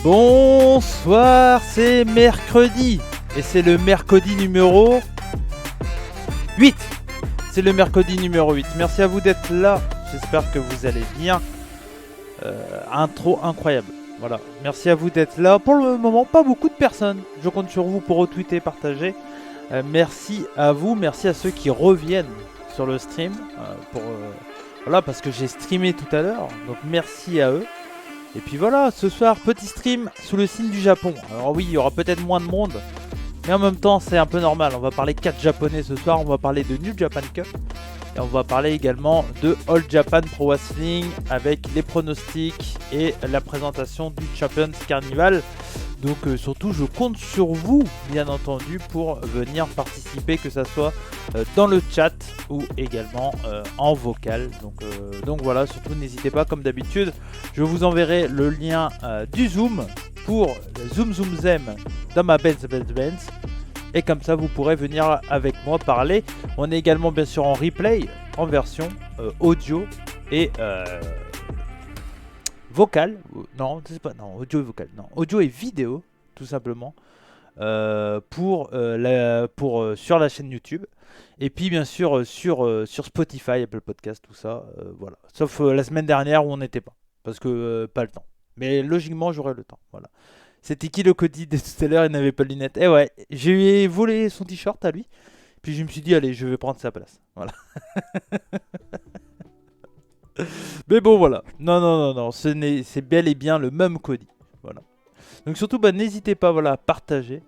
Bonsoir, c'est mercredi et c'est le mercredi numéro 8. C'est le mercredi numéro 8. Merci à vous d'être là. J'espère que vous allez bien. Intro incroyable. Voilà. Merci à vous d'être là. Pour le moment, pas beaucoup de personnes. Je compte sur vous pour retweeter, partager. Merci à vous. Merci à ceux qui reviennent sur le stream. Voilà, parce que j'ai streamé tout à l'heure. Donc merci à eux. Et puis voilà, ce soir, petit stream sous le signe du Japon. Alors oui, il y aura peut-être moins de monde, mais en même temps, c'est un peu normal. On va parler 4 japonais ce soir, on va parler de New Japan Cup. Et on va parler également de All Japan Pro Wrestling avec les pronostics et la présentation du Champions Carnival. Donc surtout, je compte sur vous, bien entendu, pour venir participer, que ça soit dans le chat ou également en vocal. Donc voilà, surtout n'hésitez pas, comme d'habitude, je vous enverrai le lien du Zoom pour Zoom Zem dans ma Benz. Et comme ça, vous pourrez venir avec moi parler. On est également bien sûr en replay, en version audio et vocal. Non, c'est pas, non, audio et vocal. Non, audio et vidéo, tout simplement, sur la chaîne YouTube. Et puis bien sûr sur Spotify, Apple Podcast, tout ça. Voilà. Sauf la semaine dernière où on n'était pas. Parce que pas le temps. Mais logiquement, j'aurai le temps. Voilà. C'était qui le Cody de tout à l'heure, il n'avait pas de lunettes. Eh ouais, j'ai volé son t-shirt à lui. Puis je me suis dit, allez, je vais prendre sa place. Voilà. Mais bon, voilà. Non. C'est bel et bien le même Cody. Voilà. Donc surtout, n'hésitez pas, voilà, à partager.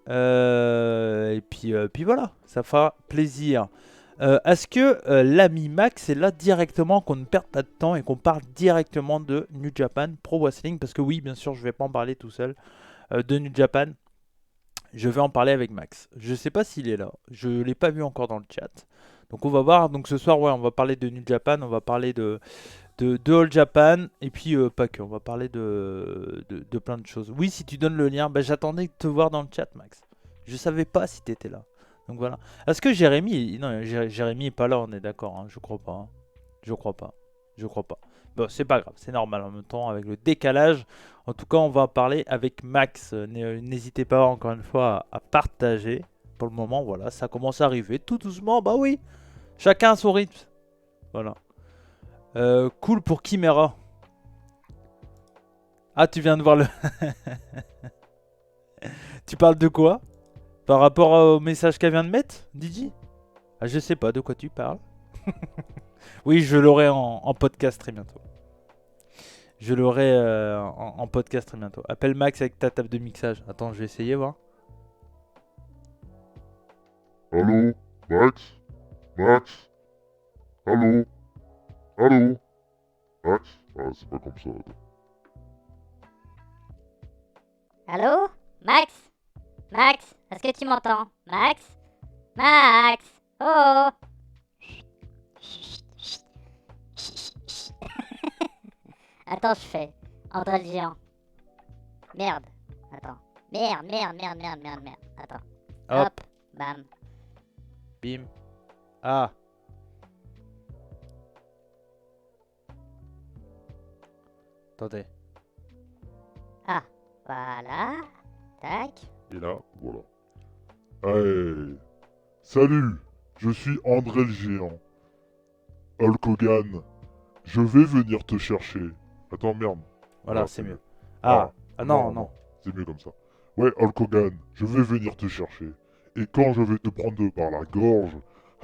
Et puis voilà, ça fera plaisir. Est-ce que l'ami Max est là directement, qu'on ne perde pas de temps et qu'on parle directement de New Japan Pro Wrestling? Parce que oui, bien sûr, je vais pas en parler tout seul de New Japan. Je vais en parler avec Max. Je sais pas s'il est là. Je l'ai pas vu encore dans le chat. Donc on va voir. Donc ce soir, ouais, on va parler de New Japan. On va parler de All Japan. Et puis pas que. On va parler de plein de choses. Oui, si tu donnes le lien. J'attendais de te voir dans le chat, Max. Je savais pas si tu étais là. Donc voilà. Est-ce que Jérémy... Non, Jérémy est pas là, on est d'accord. Hein, je crois pas. Hein. Je crois pas. Bon, c'est pas grave, c'est normal en même temps avec le décalage. En tout cas, on va parler avec Max. N'hésitez pas encore une fois à partager. Pour le moment, voilà, ça commence à arriver tout doucement. Bah oui, chacun à son rythme. Voilà. Cool pour Chimera. Ah, tu viens de voir le... Tu parles de quoi? Par rapport au message qu'elle vient de mettre, Didi? Ah, je sais pas de quoi tu parles. Oui, je l'aurai en podcast très bientôt. Je l'aurai en podcast très bientôt. Appelle Max avec ta table de mixage. Attends, je vais essayer, voir. Allô, Max? Max? Allô? Allô? Max? Ah, c'est pas comme ça. Allô? Max? Max? Est-ce que tu m'entends? Max? Max? Oh! Attends, je fais André le géant. Merde. Attends. Merde. Attends. Hop. Bam. Bim. Ah. Attendez. Ah. Voilà. Tac. Et là, voilà. Hey! Salut! Je suis André le géant. Hulk Hogan. Je vais venir te chercher. Attends, merde. Voilà, Ah, c'est mieux. Ah. Non. C'est mieux comme ça. Ouais, Hulk Hogan, je vais venir te chercher. Et quand je vais te prendre par la gorge,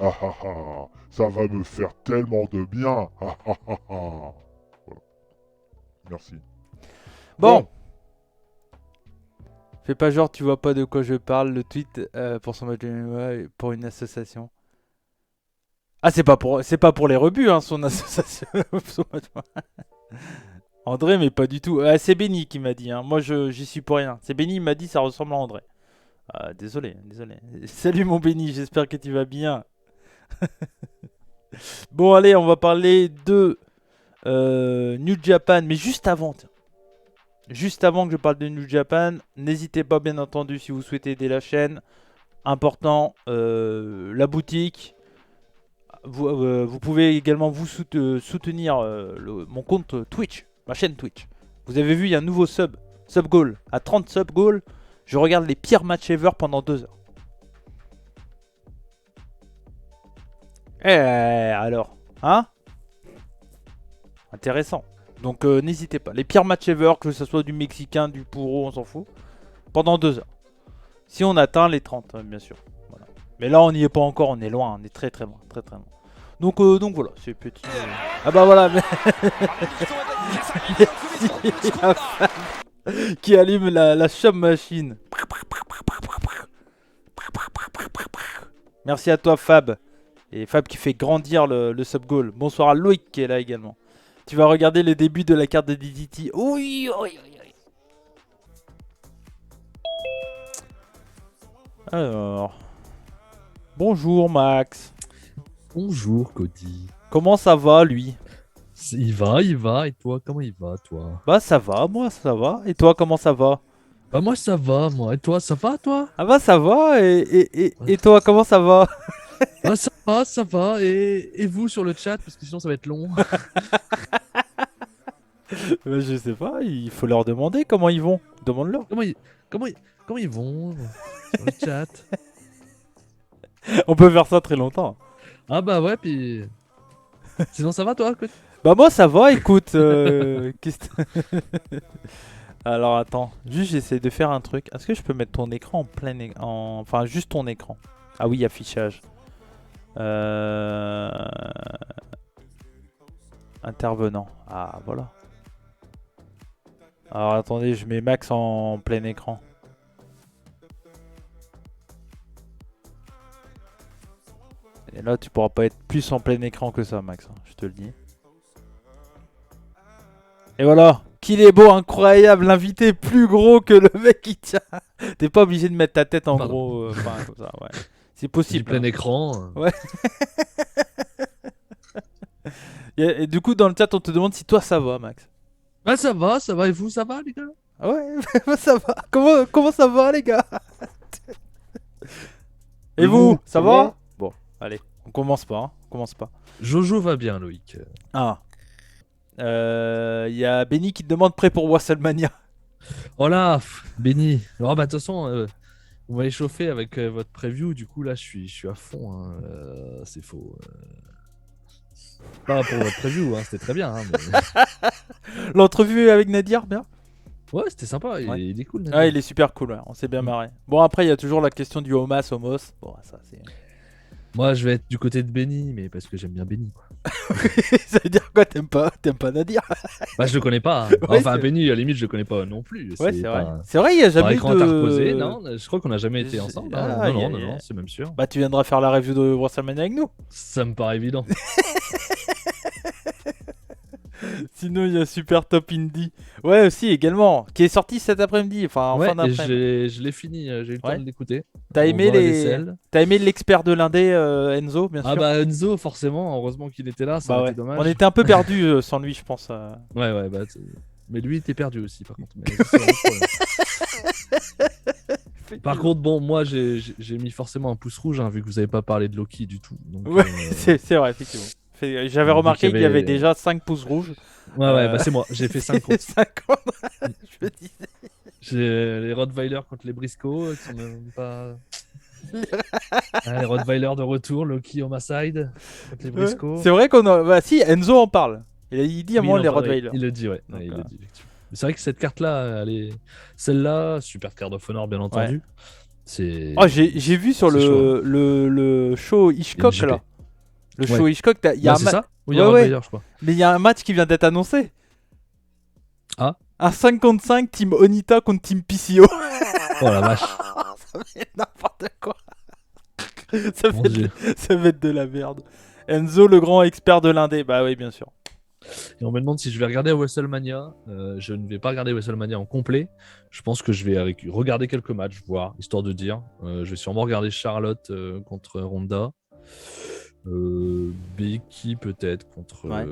Ah ah ah, ça va me faire tellement de bien. Ah ah ah ah. Voilà. Merci. Bon. Fais pas genre, tu vois pas de quoi je parle. Le tweet pour son match de MMA pour une association. Ah, c'est pas pour les rebuts, hein, son association. Son match. André, mais pas du tout. C'est Benny qui m'a dit. Hein. Moi, j'y suis pour rien. C'est Benny, il m'a dit ça ressemble à André. Désolé. Salut mon Benny, j'espère que tu vas bien. Bon, allez, on va parler de New Japan, mais juste avant. Tiens. Juste avant que je parle de New Japan, n'hésitez pas, bien entendu, si vous souhaitez aider la chaîne. Important, la boutique. Vous pouvez également vous soutenir mon compte Twitch, ma chaîne Twitch. Vous avez vu, il y a un nouveau sub goal. À 30 sub goal, je regarde les pires matchs ever pendant 2 heures. Alors, hein? Intéressant. Donc n'hésitez pas. Les pires matchs ever, que ce soit du Mexicain, du Puro, on s'en fout. Pendant 2 heures. Si on atteint les 30, bien sûr. Voilà. Mais là, on n'y est pas encore, on est loin. On est très très loin. Très très loin. Donc voilà, c'est petit. Ah bah voilà. Merci à Fab qui allume la shop machine. Merci à toi Fab. Et Fab qui fait grandir le sub goal. Bonsoir à Loïc qui est là également. Tu vas regarder le début de la carte de DDT. Oui. Alors. Bonjour Max. Bonjour Cody. Comment ça va lui? Il va. Et toi, comment il va, toi? Bah ça va, moi ça va. Et toi, comment ça va? Bah moi ça va, moi. Et toi, ça va, toi? Ah bah ça va. Et toi, comment ça va? Bah ça va. Et vous sur le chat, parce que sinon ça va être long. Bah, je sais pas, il faut leur demander comment ils vont. Demande-leur. Comment ils vont sur le chat? On peut faire ça très longtemps. Ah bah ouais, puis... Sinon ça va, toi, Cody? Bah moi ça va, écoute. Alors attends, juste j'essaie de faire un truc. Est-ce que je peux mettre ton écran en plein écran, enfin juste ton écran? Ah oui, affichage. Intervenant. Ah voilà. Alors attendez, je mets Max en plein écran. Et là tu pourras pas être plus en plein écran que ça Max, hein, je te le dis. Et voilà, qu'il est beau, incroyable, l'invité plus gros que le mec qui tient. T'es pas obligé de mettre ta tête en Pardon. gros, enfin comme ça, ouais. C'est Du possible. plein Hein. écran. Ouais. Et du coup dans le chat on te demande si toi ça va Max. Bah ça va. Et vous, ça va, les gars? Ah ouais, ça va. Comment ça va les gars? Et vous, ça va? Bon, allez, on commence pas, hein. On commence pas. Jojo va bien, Loïc. Ah. Y a Benny qui te demande prêt pour WrestleMania. Oh là, Benny. Oh bah de toute façon, vous m'avez chauffé avec votre preview, du coup là je suis à fond. Hein. C'est faux. Pas pour votre preview, hein, c'était très bien. Hein, mais... L'entrevue avec Nadir, bien? Ouais, c'était sympa, Ouais. il est cool. Ah, il est super cool, ouais. On s'est bien marré. Bon, après, il y a toujours la question du Homos. Bon, ça, c'est. Moi je vais être du côté de Benny, mais parce que j'aime bien Benny. Quoi. Ça veut dire quoi? T'aimes pas Nadir? Bah je le connais pas. Hein. Ouais, Enfin c'est- Benny, à la limite je le connais pas non plus. Ouais, c'est vrai. pas... C'est vrai, il y a Par jamais eu écran de. interposé, non, je crois qu'on a jamais été J'ai- ensemble. Ah, Hein. Non, y a- c'est même sûr. Bah, tu viendras faire la review de WrestleMania avec nous. Ça me paraît évident. Sinon, il y a Super Top Indie. Ouais, aussi, également. Qui est sorti cet après-midi. Enfin, en Ouais, fin et d'après-midi. je l'ai fini, j'ai eu le Ouais. temps de l'écouter. T'as En aimé faisant la les. vaisselle. T'as aimé l'expert de l'indé, Enzo, bien sûr. Ah bah Enzo, forcément, heureusement qu'il était là, ça Bah aurait ouais. été dommage. On était un peu perdus sans lui, je pense. Ouais, bah, mais lui, il était perdu aussi, par contre. Mais c'est un autre problème. Par contre, bon, moi, j'ai mis forcément un pouce rouge, hein, vu que vous avez pas parlé de Loki du tout. Donc, Ouais, c'est vrai, effectivement. J'avais Vu remarqué qu'il qu'il y y avait avait- déjà 5 pouces rouges. ouais, bah c'est moi, j'ai fait 5 contre. 50. Je me disais. J'ai les Rottweiler contre les Briscoe, qui sont même pas... Ah, les Rottweiler de retour, Loki on my side, contre les Briscoe. C'est vrai qu'on a. Bah, si, Enzo en parle. Il dit à Oui, moi non, les pardon, Rottweiler. Il le dit, ouais. Donc, Ouais, il le dit, effectivement. Mais c'est vrai que cette carte-là, elle est... Celle-là, Super Card of Honor, bien entendu. C'est. Oh, j'ai vu sur c'est chaud, le show Hitchcock JP. là. Le Ouais. show Hitchcock, il y a Là, un c'est ma- ça Ou il y a Ouais, Rottweiler, je crois. mais il y a un match qui vient d'être annoncé. Ah. Un 5 contre 5, Team Onita contre Team PCO. Oh la vache. Ça va être n'importe quoi. ça, Mon va Dieu. ça va être de la merde. Enzo, le grand expert de l'indé. Bah oui, bien sûr. Et on me demande si je vais regarder WrestleMania. Je ne vais pas regarder WrestleMania en complet. Je pense que je vais regarder quelques matchs, voir, histoire de dire. Je vais sûrement regarder Charlotte contre Ronda. Becky peut-être contre. Ouais.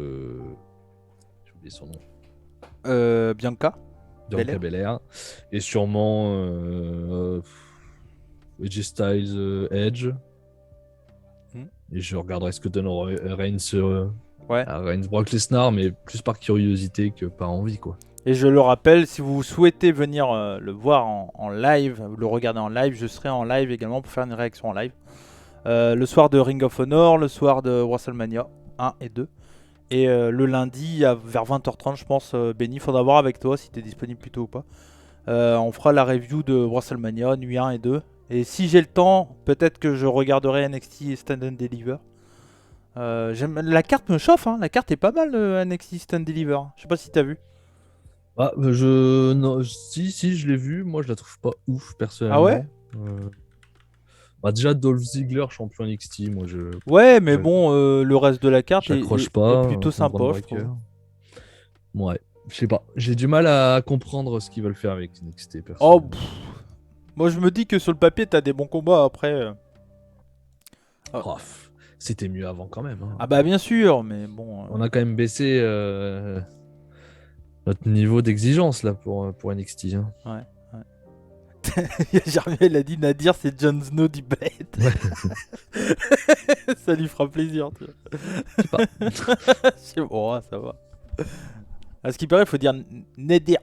J'ai oublié son nom. Bianca. Bianca Belair. Et sûrement AJ Styles Edge. Et je regarderai ce que donne Reigns. Ouais. Reigns Brock Lesnar, mais plus par curiosité que par envie, quoi. Et je le rappelle, si vous souhaitez venir le voir en live, le regarder en live, je serai en live également pour faire une réaction en live. Le soir de Ring of Honor, le soir de WrestleMania 1 et 2. Et le lundi, vers 20h30, je pense, Benny, faudra voir avec toi si tu es disponible plus tôt ou pas. On fera la review de WrestleMania, nuit 1 et 2. Et si j'ai le temps, peut-être que je regarderai NXT Stand and Deliver. La carte me chauffe, hein. La carte est pas mal, NXT Stand Deliver. Je sais pas si t'as vu. Ah, non, si, je l'ai vu. Moi, je la trouve pas ouf, personnellement. Ah ouais Déjà, Dolph Ziggler, champion NXT, moi, Ouais, mais je- bon, le reste de la carte j'accroche est pas. plutôt comme sympa, Braun je Breaker. trouve. Ouais, je sais pas. J'ai du mal à comprendre ce qu'ils veulent faire avec NXT, Oh, personnellement. moi je me dis que sur le papier, t'as des bons combats après. Oh, c'était mieux avant, quand même. Hein. Ah bah bien sûr, mais bon. On a quand même baissé notre niveau d'exigence, là, pour NXT. Hein. Germain, il a dit Nadir, c'est Jon Snow du Blade. Ça lui fera plaisir. Tu vois. C'est bon, ça va. À ce qui paraît, il faut dire Nadir.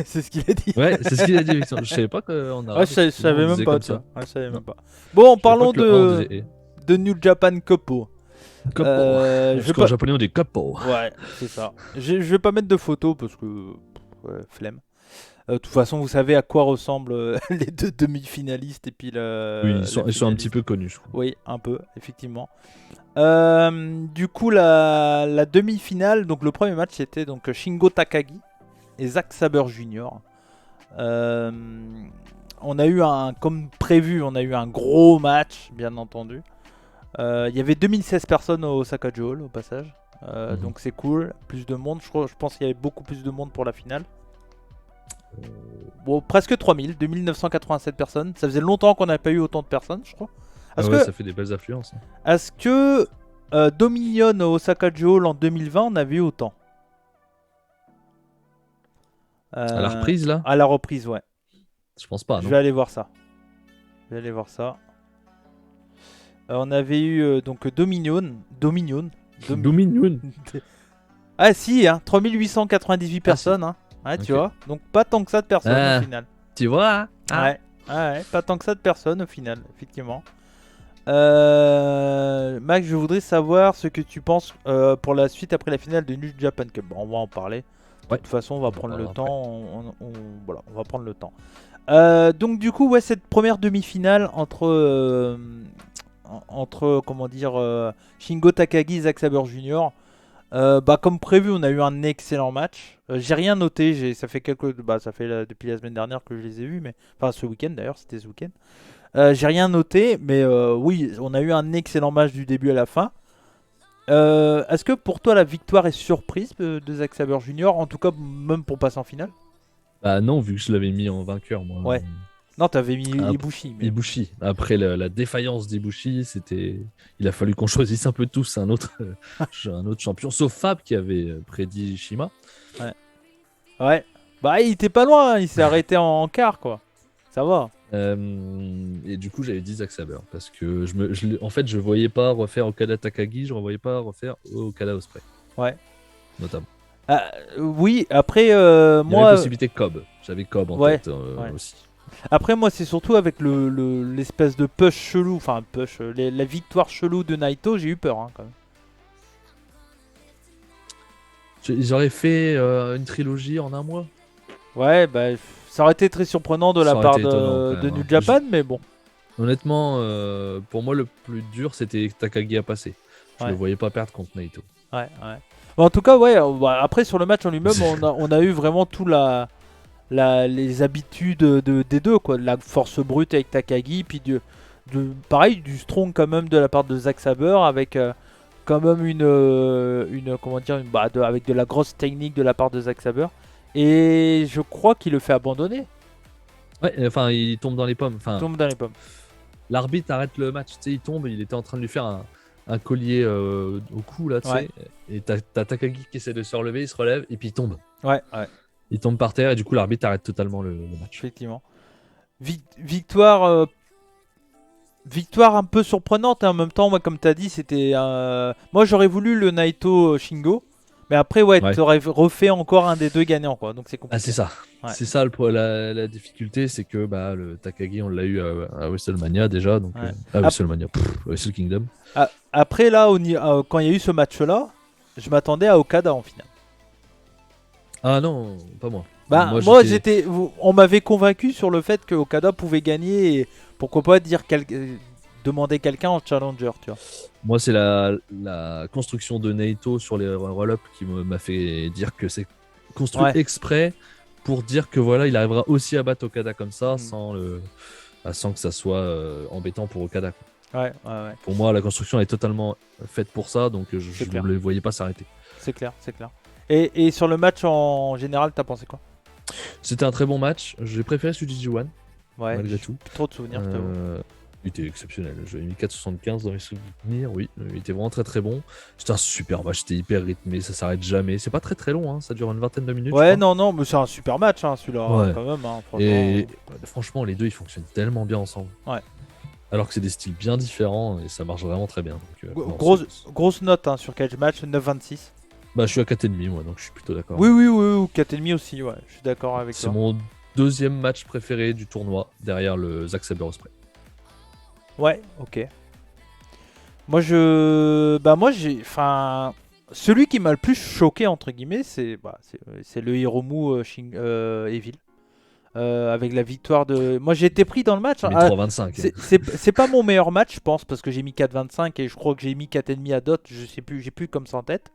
C'est ce qu'il a dit. Ouais, c'est ce qu'il a dit. Je savais pas qu'on a. Ouais, je savais même pas, ça. ça. Ouais, je savais même pas. Bon, parlons Je savais pas que le un de disait New Japan Koppo. Koppo. Je Parce vais qu'en pas... japonais, on dit Koppo. Ouais, c'est ça. Je vais pas mettre de photos parce que flemme. De toute façon, vous savez à quoi ressemblent les deux demi-finalistes et puis le. Oui, le ils sont un finaliste. petit peu connus, je trouve. Oui, un peu, effectivement. Du coup, la demi-finale, donc le premier match, c'était donc Shingo Takagi et Zack Sabre Jr. On a eu comme prévu, on a eu un gros match, bien entendu. Il y avait 2016 personnes au Osaka Hall, au passage. Donc c'est cool, plus de monde. Je pense qu'il y avait beaucoup plus de monde pour la finale. Bon, presque 3000, 2987 personnes. Ça faisait longtemps qu'on n'avait pas eu autant de personnes, je crois. Ça fait des belles affluences. Hein. Est-ce que Dominion au Osaka Hall en 2020, on avait eu autant À la reprise, là À la reprise, ouais. Je pense pas, Je non. vais aller voir ça. On avait eu donc Dominion. Dominion. Ah si, hein, 3898 personnes. Hein. Ouais, tu Ok. vois. Donc pas tant que ça de personnes Ah. au final. Tu vois hein. Ouais, pas tant que ça de personnes au final, effectivement. Max, je voudrais savoir ce que tu penses pour la suite après la finale de New Japan Cup. Bon, on va en parler. Ouais. De toute façon, on va prendre le parlera temps. Voilà, on va prendre le temps. Donc du coup, ouais, cette première demi-finale entre comment dire Shingo Takagi et Zack Sabre Jr. Comme prévu, on a eu un excellent match. J'ai rien noté, ça fait depuis la semaine dernière que je les ai vus, mais enfin ce week-end d'ailleurs, c'était ce week-end. J'ai rien noté, mais oui, on a eu un excellent match du début à la fin. Est-ce que pour toi la victoire est surprise de Zack Sabre Jr., en tout cas même pour passer en finale? Bah non, vu que je l'avais mis en vainqueur, moi. Ouais. Non, t'avais mis Ah, Ibushi. Mais... Ibushi. Après la défaillance d'Ibushi, il a fallu qu'on choisisse un peu tous un autre champion, sauf Fab qui avait prédit Shima. Ouais. Bah il était pas loin, hein, il s'est arrêté en quart quoi. Ça va. Et du coup, j'avais dit Zack Sabre parce que en fait, je voyais pas refaire Okada Takagi, je ne voyais pas refaire Okada Ospreay. Ouais. Notamment. Oui, après Il y avait moi. possibilité Cobb. J'avais Cobb en tête aussi. Après moi c'est surtout avec l'espèce de push chelou, enfin push, la victoire chelou de Naito, j'ai eu peur hein, quand même. Ils auraient fait une trilogie en un mois. Ouais, bah ça aurait été très surprenant de la Ça aurait part été étonnant, quand de même, New hein. Japan, mais bon. Honnêtement, pour moi, le plus dur, c'était Takagi à passer. Je Ouais. le voyais pas perdre contre Naito. Ouais. Bon, en tout cas, ouais. Bah, après, sur le match en lui-même, on a eu vraiment tout les habitudes des deux, quoi. La force brute avec Takagi, puis pareil, du strong quand même de la part de Zack Sabre, avec quand même comment dire, avec de la grosse technique de la part de Zack Sabre. Et je crois qu'il le fait abandonner. Ouais, enfin, il tombe dans les pommes. Il Enfin, tombe dans les pommes. l'arbitre arrête le match. Tu sais, il tombe, il était en train de lui faire un collier au cou, là, tu Ouais. sais. Et t'as Takagi qui essaie de se relever, il se relève, et puis il tombe. Ouais. Il tombe par terre, et du coup, l'arbitre arrête totalement le match. Effectivement. Victoire un peu surprenante, hein. En même temps, moi, comme tu as dit, c'était moi j'aurais voulu le Naito Shingo, mais après ouais, Ouais. tu aurais refait encore un des deux gagnants, quoi. Donc c'est compliqué. Ah, c'est ça. Ouais. C'est ça la difficulté, c'est que le Takagi, on l'a eu à WrestleMania déjà. Donc, Ouais. à WrestleMania, Wrestle Kingdom. Après là, quand il y a eu ce match-là, je m'attendais à Okada en finale. Ah non, pas moi. Bah moi on m'avait convaincu sur le fait que Okada pouvait gagner et pourquoi pas demander quelqu'un en challenger, tu vois. Moi, c'est la construction de Naito sur les roll-up qui m'a fait dire que c'est construit Ouais. exprès pour dire que voilà, il arrivera aussi à battre Okada comme ça Mm. sans que ça soit embêtant pour Okada. Ouais. Pour moi, la construction est totalement faite pour ça, donc je C'est ne clair. le voyais pas s'arrêter. C'est clair. Et sur le match en général, t'as pensé quoi? C'était un très bon match. J'ai préféré celui du G1, Ouais, malgré j'ai tout. plus trop de souvenirs, je t'avoue. Il était exceptionnel. J'avais mis 4,75 dans mes souvenirs. Oui, il était vraiment très très bon. C'était un super match. C'était hyper rythmé. Ça s'arrête jamais. C'est pas très très long. Hein. Ça dure une vingtaine de minutes. je Ouais, crois. non, mais c'est un super match, hein, celui-là, Ouais. quand même. Hein, franchement. Et franchement, les deux ils fonctionnent tellement bien ensemble. Ouais. Alors que c'est des styles bien différents et ça marche vraiment très bien. Donc, non, Grosse note, hein, sur Cage Match, 9,26. Bah, je suis à 4,5 moi, donc je suis plutôt d'accord. Oui, 4,5 aussi, ouais, je suis d'accord avec C'est toi. mon deuxième match préféré du tournoi derrière le Zack Sabre Ospreay. Ouais, ok. Moi, celui qui m'a le plus choqué, entre guillemets, c'est le Hiromu Evil. Avec la victoire de. Moi, j'ai été pris dans le match. J'ai mis Ah, 3,25. c'est pas mon meilleur match, je pense, parce que j'ai mis 4,25 et je crois que j'ai mis 4,5 à Dot. Je sais plus, j'ai plus comme ça en tête.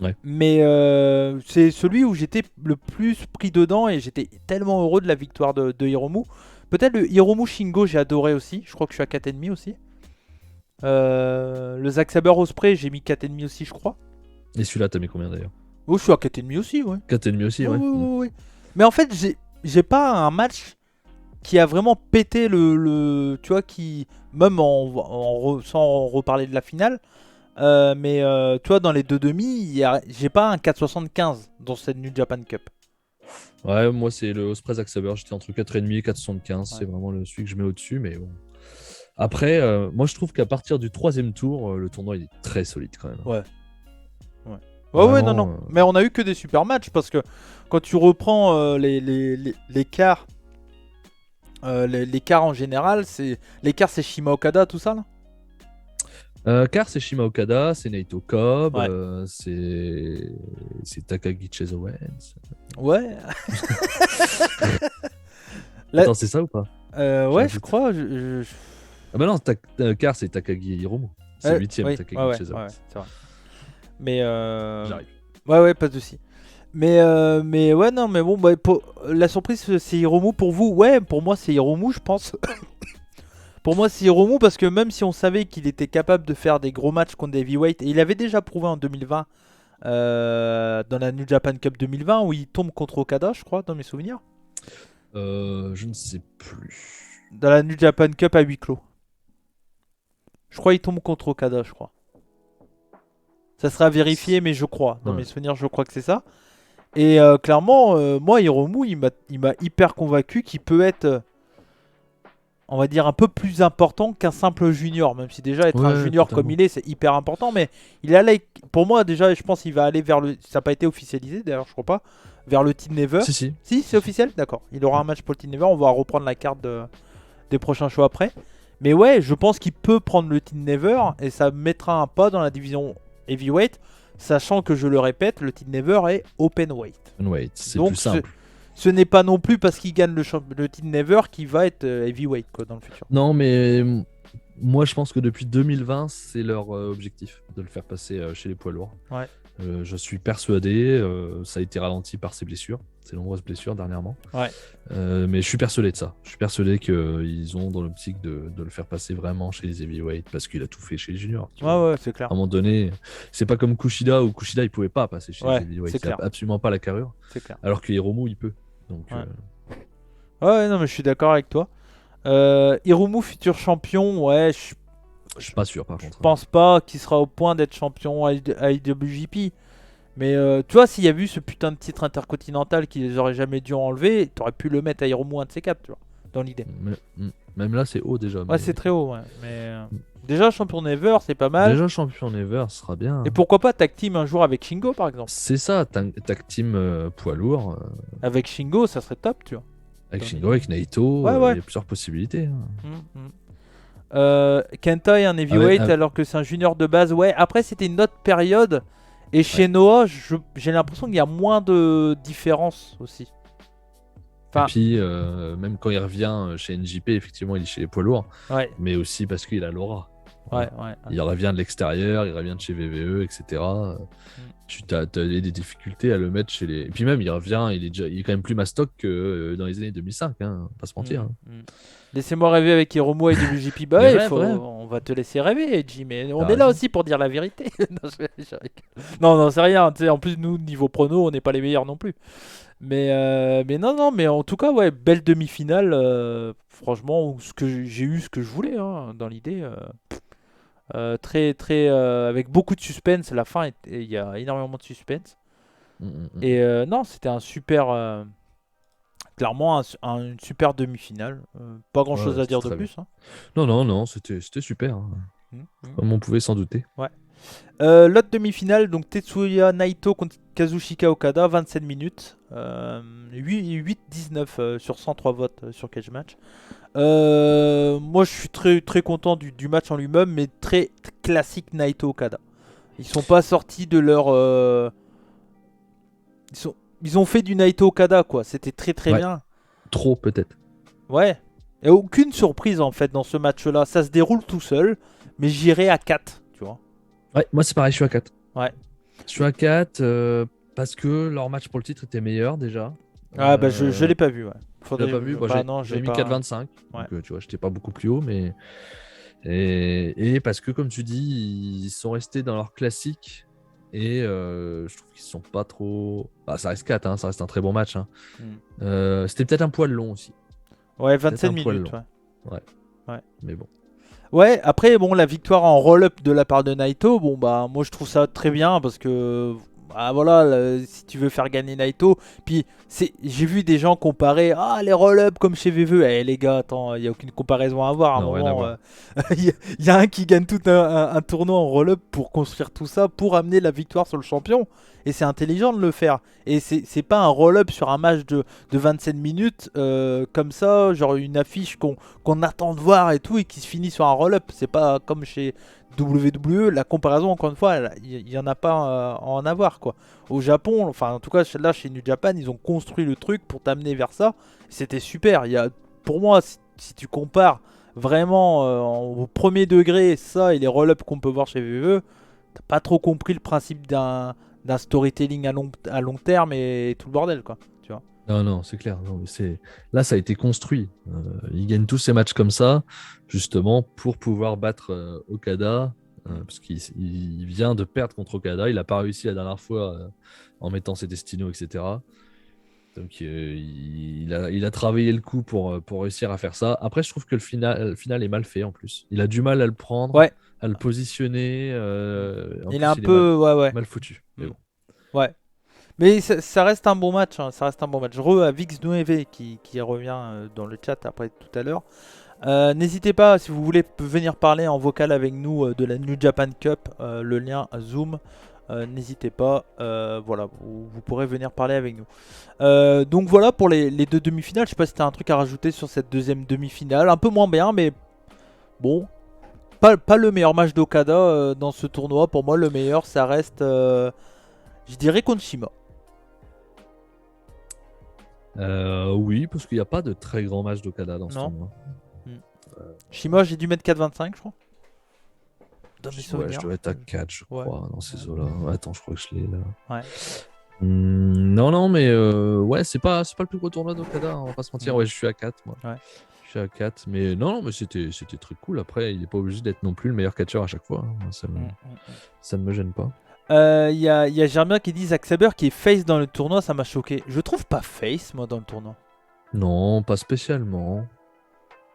Ouais. Mais c'est celui où j'étais le plus pris dedans et j'étais tellement heureux de la victoire de Hiromu. Peut-être le Hiromu Shingo, j'ai adoré aussi. Je crois que je suis à 4,5 aussi. Le Zack Sabre Ospreay, j'ai mis 4,5 aussi, je crois. Et celui-là, t'as mis combien d'ailleurs? Oh, je suis à 4,5 aussi, ouais. 4,5 aussi, ouais. Ouais. Mais en fait, j'ai pas un match qui a vraiment pété tu vois, qui même sans reparler de la finale, mais tu vois, dans les deux demi, j'ai pas un 4,75 dans cette New Japan Cup. Ouais, moi c'est le Ospreay Zack Sabre, j'étais entre 4,5 et 4,75, Ouais. c'est vraiment celui que je mets au-dessus, mais bon. Après, moi je trouve qu'à partir du troisième tour, le tournoi il est très solide quand même. Ouais, Vraiment, non. Mais on a eu que des super matchs parce que quand tu reprends l'écart, l'écart en général, l'écart c'est Shima Okada, tout ça là. Car c'est Shima Okada, c'est Naito Cobb, Ouais. c'est Takagi Chase Owens. Ouais. Attends, c'est ça ou pas? Ouais, un je doute. crois. Ah bah non, Car c'est Takagi Hiromu. C'est le 8ème oui, Takagi Chase Owens. ouais, c'est vrai. Mais J'arrive. ouais, pas de souci. Mais ouais, non, mais bon, la surprise c'est Hiromu pour vous. Ouais, pour moi c'est Hiromu, je pense. Pour moi c'est Hiromu parce que même si on savait qu'il était capable de faire des gros matchs contre des heavyweight, et il avait déjà prouvé en 2020 dans la New Japan Cup 2020 où il tombe contre Okada, je crois, dans mes souvenirs. Je ne sais plus. Dans la New Japan Cup à huis clos. Je crois qu'il tombe contre Okada, je crois. Ça sera vérifié, mais je crois. Dans Ouais. mes souvenirs, je crois que c'est ça. Et clairement, moi, Hiromu, il m'a hyper convaincu qu'il peut être, on va dire, un peu plus important qu'un simple junior. Même si déjà, être un Ouais, junior totalement. comme il est, c'est hyper important. Mais il allait, pour moi, déjà, je pense qu'il va aller vers le. Ça n'a pas été officialisé, d'ailleurs, je crois pas. Vers le Team Never. Si. Si, c'est officiel. D'accord. Il aura un match pour le Team Never. On va reprendre la carte des prochains shows après. Mais ouais, je pense qu'il peut prendre le Team Never. Et ça mettra un pas dans la division Heavyweight. Sachant que, je le répète, le Team Never est open weight. Wait, c'est Donc, plus simple. ce n'est pas non plus parce qu'il gagne le titre Never qu'il va être heavyweight quoi, dans le futur. Non, mais moi, je pense que depuis 2020, c'est leur objectif de le faire passer chez les poids lourds. Ouais. Je suis persuadé, ça a été ralenti par ses blessures, ses nombreuses blessures dernièrement. Ouais. Mais je suis persuadé de ça. Je suis persuadé qu'ils ont dans l'optique de le faire passer vraiment chez les heavyweight parce qu'il a tout fait chez les juniors. Tu vois. Ouais, c'est clair. À un moment donné, c'est pas comme Kushida où Kushida il pouvait pas passer chez Ouais, les heavyweight. c'est Il a clair. absolument pas la carrure. C'est clair. Alors que Hiromu il peut. Donc, Ouais. Ouais, non, mais je suis d'accord avec toi. Hiromu, futur champion, ouais, je suis pas sûr par je contre. pense pas qu'il sera au point d'être champion à IWGP. Mais tu vois, s'il y avait eu ce putain de titre intercontinental qu'ils auraient jamais dû enlever, t'aurais pu le mettre à Hiromu un de ces quatre, tu vois, dans l'idée. Même là, c'est haut déjà. Ouais, mais- c'est très haut, ouais. Mais déjà, champion Never, c'est pas mal. Déjà champion Ever, ce sera bien. Et pourquoi pas tag team un jour avec Shingo, par exemple. C'est ça, tag team poids lourd. Avec Shingo, ça serait top, tu vois. Avec Shingo, avec Naito, Ouais, il ouais. y a plusieurs possibilités. Hein. Kenta est un heavyweight Avec- alors que c'est un junior de base. Ouais, après c'était une autre période. Et chez Noah, j'ai l'impression qu'il y a moins de différence aussi. Enfin, Et puis, même quand il revient chez NJP, effectivement, il est chez les poids lourds, ouais, mais aussi parce qu'il a l'aura. ouais. Il revient de l'extérieur, il revient de chez VVE, etc. Tu as des difficultés à le mettre chez les. Et puis même, il revient, il est quand même plus mastoc que dans les années 2005, hein, pas se mentir. Hein. Laissez-moi rêver avec Hiromu et WGP. Bah Mais ouais, rêve, rêve. on va te laisser rêver, Edgy, mais on T'as est là raison. aussi pour dire la vérité. Non, c'est rien. Tu sais, en plus, nous, niveau prono, on n'est pas les meilleurs non plus. Mais non, mais en tout cas, ouais, belle demi-finale. Franchement, ce que j'ai eu, ce que je voulais, hein, dans l'idée. Très, très, avec beaucoup de suspense. La fin, il y a énormément de suspense. Et non, c'était un super. Clairement, une super demi-finale. Pas grand chose Ouais, à dire c'était de très plus. Hein. Non, c'était super. Hein. Comme on pouvait s'en douter. L'autre demi-finale, donc Tetsuya Naito contre Kazuchika Okada, 27 minutes. 8-19 sur 103 votes sur Cage Match. Moi, je suis très, très content du match en lui-même, mais très classique Naito Okada. Ils sont pas sortis de leur. Ils ont fait du Naito Okada, quoi. C'était très, très bien. Trop, peut-être. Ouais. Il n'y a aucune surprise, en fait, dans ce match-là. Ça se déroule tout seul, mais j'irai à 4, tu vois. Ouais, moi, c'est pareil, je suis à 4. Ouais. Je suis à 4 parce que leur match pour le titre était meilleur déjà. Ah, bah, je l'ai pas vu, ouais. Tu l'as pas vu? Moi, j'ai mis pas... 4,25. Ouais. Donc, tu vois, j'étais pas beaucoup plus haut, mais. Et parce que, comme tu dis, ils sont restés dans leur classique. Et je trouve qu'ils sont pas trop. Bah, ça reste 4, hein, ça reste un très bon match. Hein. C'était peut-être un poil long aussi. Ouais, Peut-être 27 un poil minutes, long. ouais. Mais bon. Ouais, après, bon, la victoire en roll-up de la part de Naito, bon, bah, moi, je trouve ça très bien parce que, ah, voilà, si tu veux faire gagner Naito, puis j'ai vu des gens comparer, ah, les roll-up comme chez VV. Eh, les gars, attends, il n'y a aucune comparaison à avoir. À un Non, rien à moment, voir. il y a un qui gagne tout un tournoi en roll-up pour construire tout ça, pour amener la victoire sur le champion. Et c'est intelligent de le faire. Et c'est pas un roll-up sur un match de 27 minutes comme ça, genre une affiche qu'on attend de voir et tout, et qui se finit sur un roll-up. C'est pas comme chez WWE. La comparaison, encore une fois, il y en a pas à en avoir, quoi. Au Japon, enfin en tout cas là chez New Japan, ils ont construit le truc pour t'amener vers ça. C'était super. Pour moi, si tu compares vraiment au premier degré ça et les roll-up qu'on peut voir chez WWE, t'as pas trop compris le principe d'un storytelling à long terme et tout le bordel, quoi. Tu vois. Non, c'est clair. Non, mais là, ça a été construit. Ils gagnent tous ces matchs comme ça, justement, pour pouvoir battre Okada. Parce qu'il vient de perdre contre Okada. Il n'a pas réussi la dernière fois en mettant ses destinos, etc. Donc, il a travaillé le coup pour réussir à faire ça. Après, je trouve que le final est mal fait en plus. Il a du mal à le prendre, Ouais. à le positionner. En Il plus, est un peu, ouais. mal foutu. Mais bon. Ouais. Mais ça reste un bon match. Hein, ça reste un bon match. À Vix Nueve qui revient dans le chat après tout à l'heure. N'hésitez pas, si vous voulez venir parler en vocal avec nous de la New Japan Cup, le lien Zoom. N'hésitez pas, voilà, vous pourrez venir parler avec nous. Donc voilà pour les deux demi-finales. Je sais pas si tu as un truc à rajouter sur cette deuxième demi-finale. Un peu moins bien, mais bon. Pas le meilleur match d'Okada dans ce tournoi. Pour moi, le meilleur, ça reste, je dirais, Konshima. Oui, parce qu'il n'y a pas de très grand match d'Okada dans ce Non. tournoi. Shima, j'ai dû mettre 4,25, je crois. Dans mes Ouais, souvenirs. je dois être à 4, je Ouais. crois, dans ces eaux-là. Ouais, attends, je crois que je l'ai là. Ouais. Non, mais ouais, c'est pas le plus gros tournoi d'Okada, on va pas se mentir. Ouais, je suis à 4, moi. Ouais. Je suis à 4, mais non, mais c'était très cool. Après, il n'est pas obligé d'être non plus le meilleur catcheur à chaque fois, hein. Moi, ça ne me gêne pas. Il y a Germain qui dit Zack Sabre qui est face dans le tournoi, ça m'a choqué. Je trouve pas face, moi, dans le tournoi. Non, pas spécialement.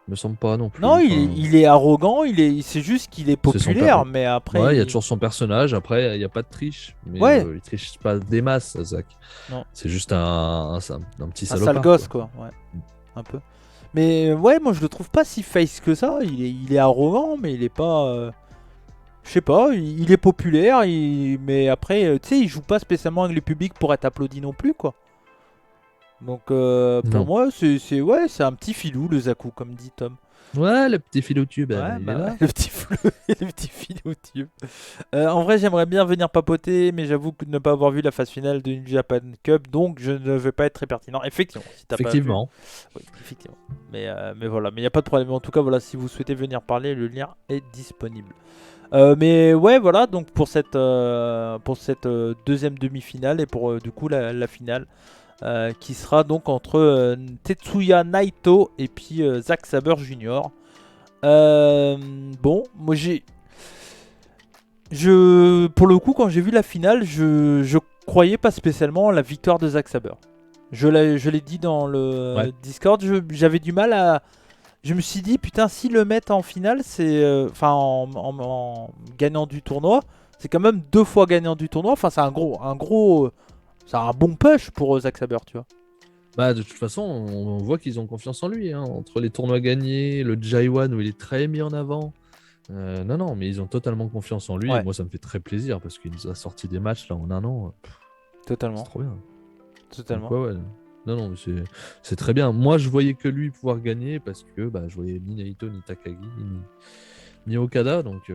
Me semble pas non plus. Non, Enfin, il est arrogant, c'est juste qu'il est C'est son populaire, perso. mais après. Ouais, il y a toujours son personnage. Après, il n'y a pas de triche. Mais Ouais. il triche pas des masses, Zach. Non. C'est juste un petit Un salopard. sale gosse, quoi. Ouais. Un peu. Mais ouais, moi je le trouve pas si face que ça. Il est arrogant, mais il est pas. Je sais pas, il est populaire, mais après, tu sais, il joue pas spécialement avec le public pour être applaudi non plus, quoi. Donc pour Non. moi, c'est un petit filou, le Zaku, comme dit Tom. Ouais, le petit fil au tube, Ouais, il bah est là. ouais, le petit fleu, le petit filou tube. En vrai, j'aimerais bien venir papoter, mais j'avoue que de ne pas avoir vu la phase finale de New Japan Cup, donc je ne vais pas être très pertinent. Effectivement, si t'as pas vu. Effectivement. Oui, effectivement. Mais voilà, mais il n'y a pas de problème. En tout cas, voilà, si vous souhaitez venir parler, le lien est disponible. Mais ouais, voilà, donc pour cette deuxième demi-finale et pour du coup la finale qui sera donc entre Tetsuya Naito et puis Zack Sabre Jr. Bon, moi pour le coup, quand j'ai vu la finale, je croyais pas spécialement à la victoire de Zack Sabre. Je l'ai dit dans le Discord, j'avais du mal à. Je me suis dit, putain, s'ils le mettent en finale, c'est. Enfin, en gagnant du tournoi, c'est quand même 2 fois gagnant du tournoi. Enfin, c'est un gros. C'est un bon push pour Zack Sabre, tu vois. Bah, de toute façon, on voit qu'ils ont confiance en lui, hein. Entre les tournois gagnés, le J1 où il est très mis en avant. Non, mais ils ont totalement confiance en lui. Ouais. Et moi, ça me fait très plaisir parce qu'il nous a sorti des matchs là en un an. Totalement. C'est trop bien. Totalement. Donc, ouais. Non, mais c'est très bien. Moi, je voyais que lui pouvoir gagner parce que je voyais ni Naito, ni Takagi, ni Okada. Donc,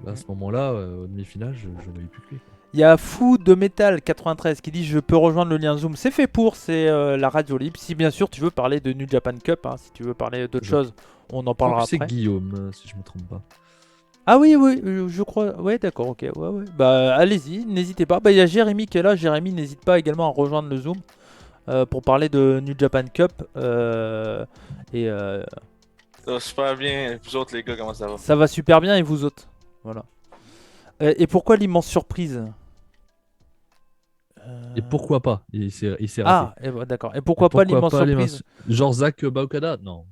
à ce moment-là, au demi-finale, je ne voyais plus que lui, quoi. Il y a Fou de Metal 93 qui dit je peux rejoindre le lien Zoom. C'est fait pour, c'est la radio libre. Si bien sûr tu veux parler de New Japan Cup, hein, si tu veux parler d'autres choses, on en parlera C'est après. Guillaume, si je me trompe pas. Ah oui, je crois. Ouais, d'accord, ok. Ouais. Bah allez-y, n'hésitez pas. Bah il y a Jérémy qui est là. Jérémy, n'hésite pas également à rejoindre le Zoom pour parler de New Japan Cup. Ça va super bien. Vous autres, les gars, comment ça va? Ça va super bien et vous autres. Voilà. Et pourquoi l'immense surprise? Et pourquoi pas? Il s'est raté. Ah, d'accord. Et pourquoi pas l'immense surprise? Genre Zach Okada? Non.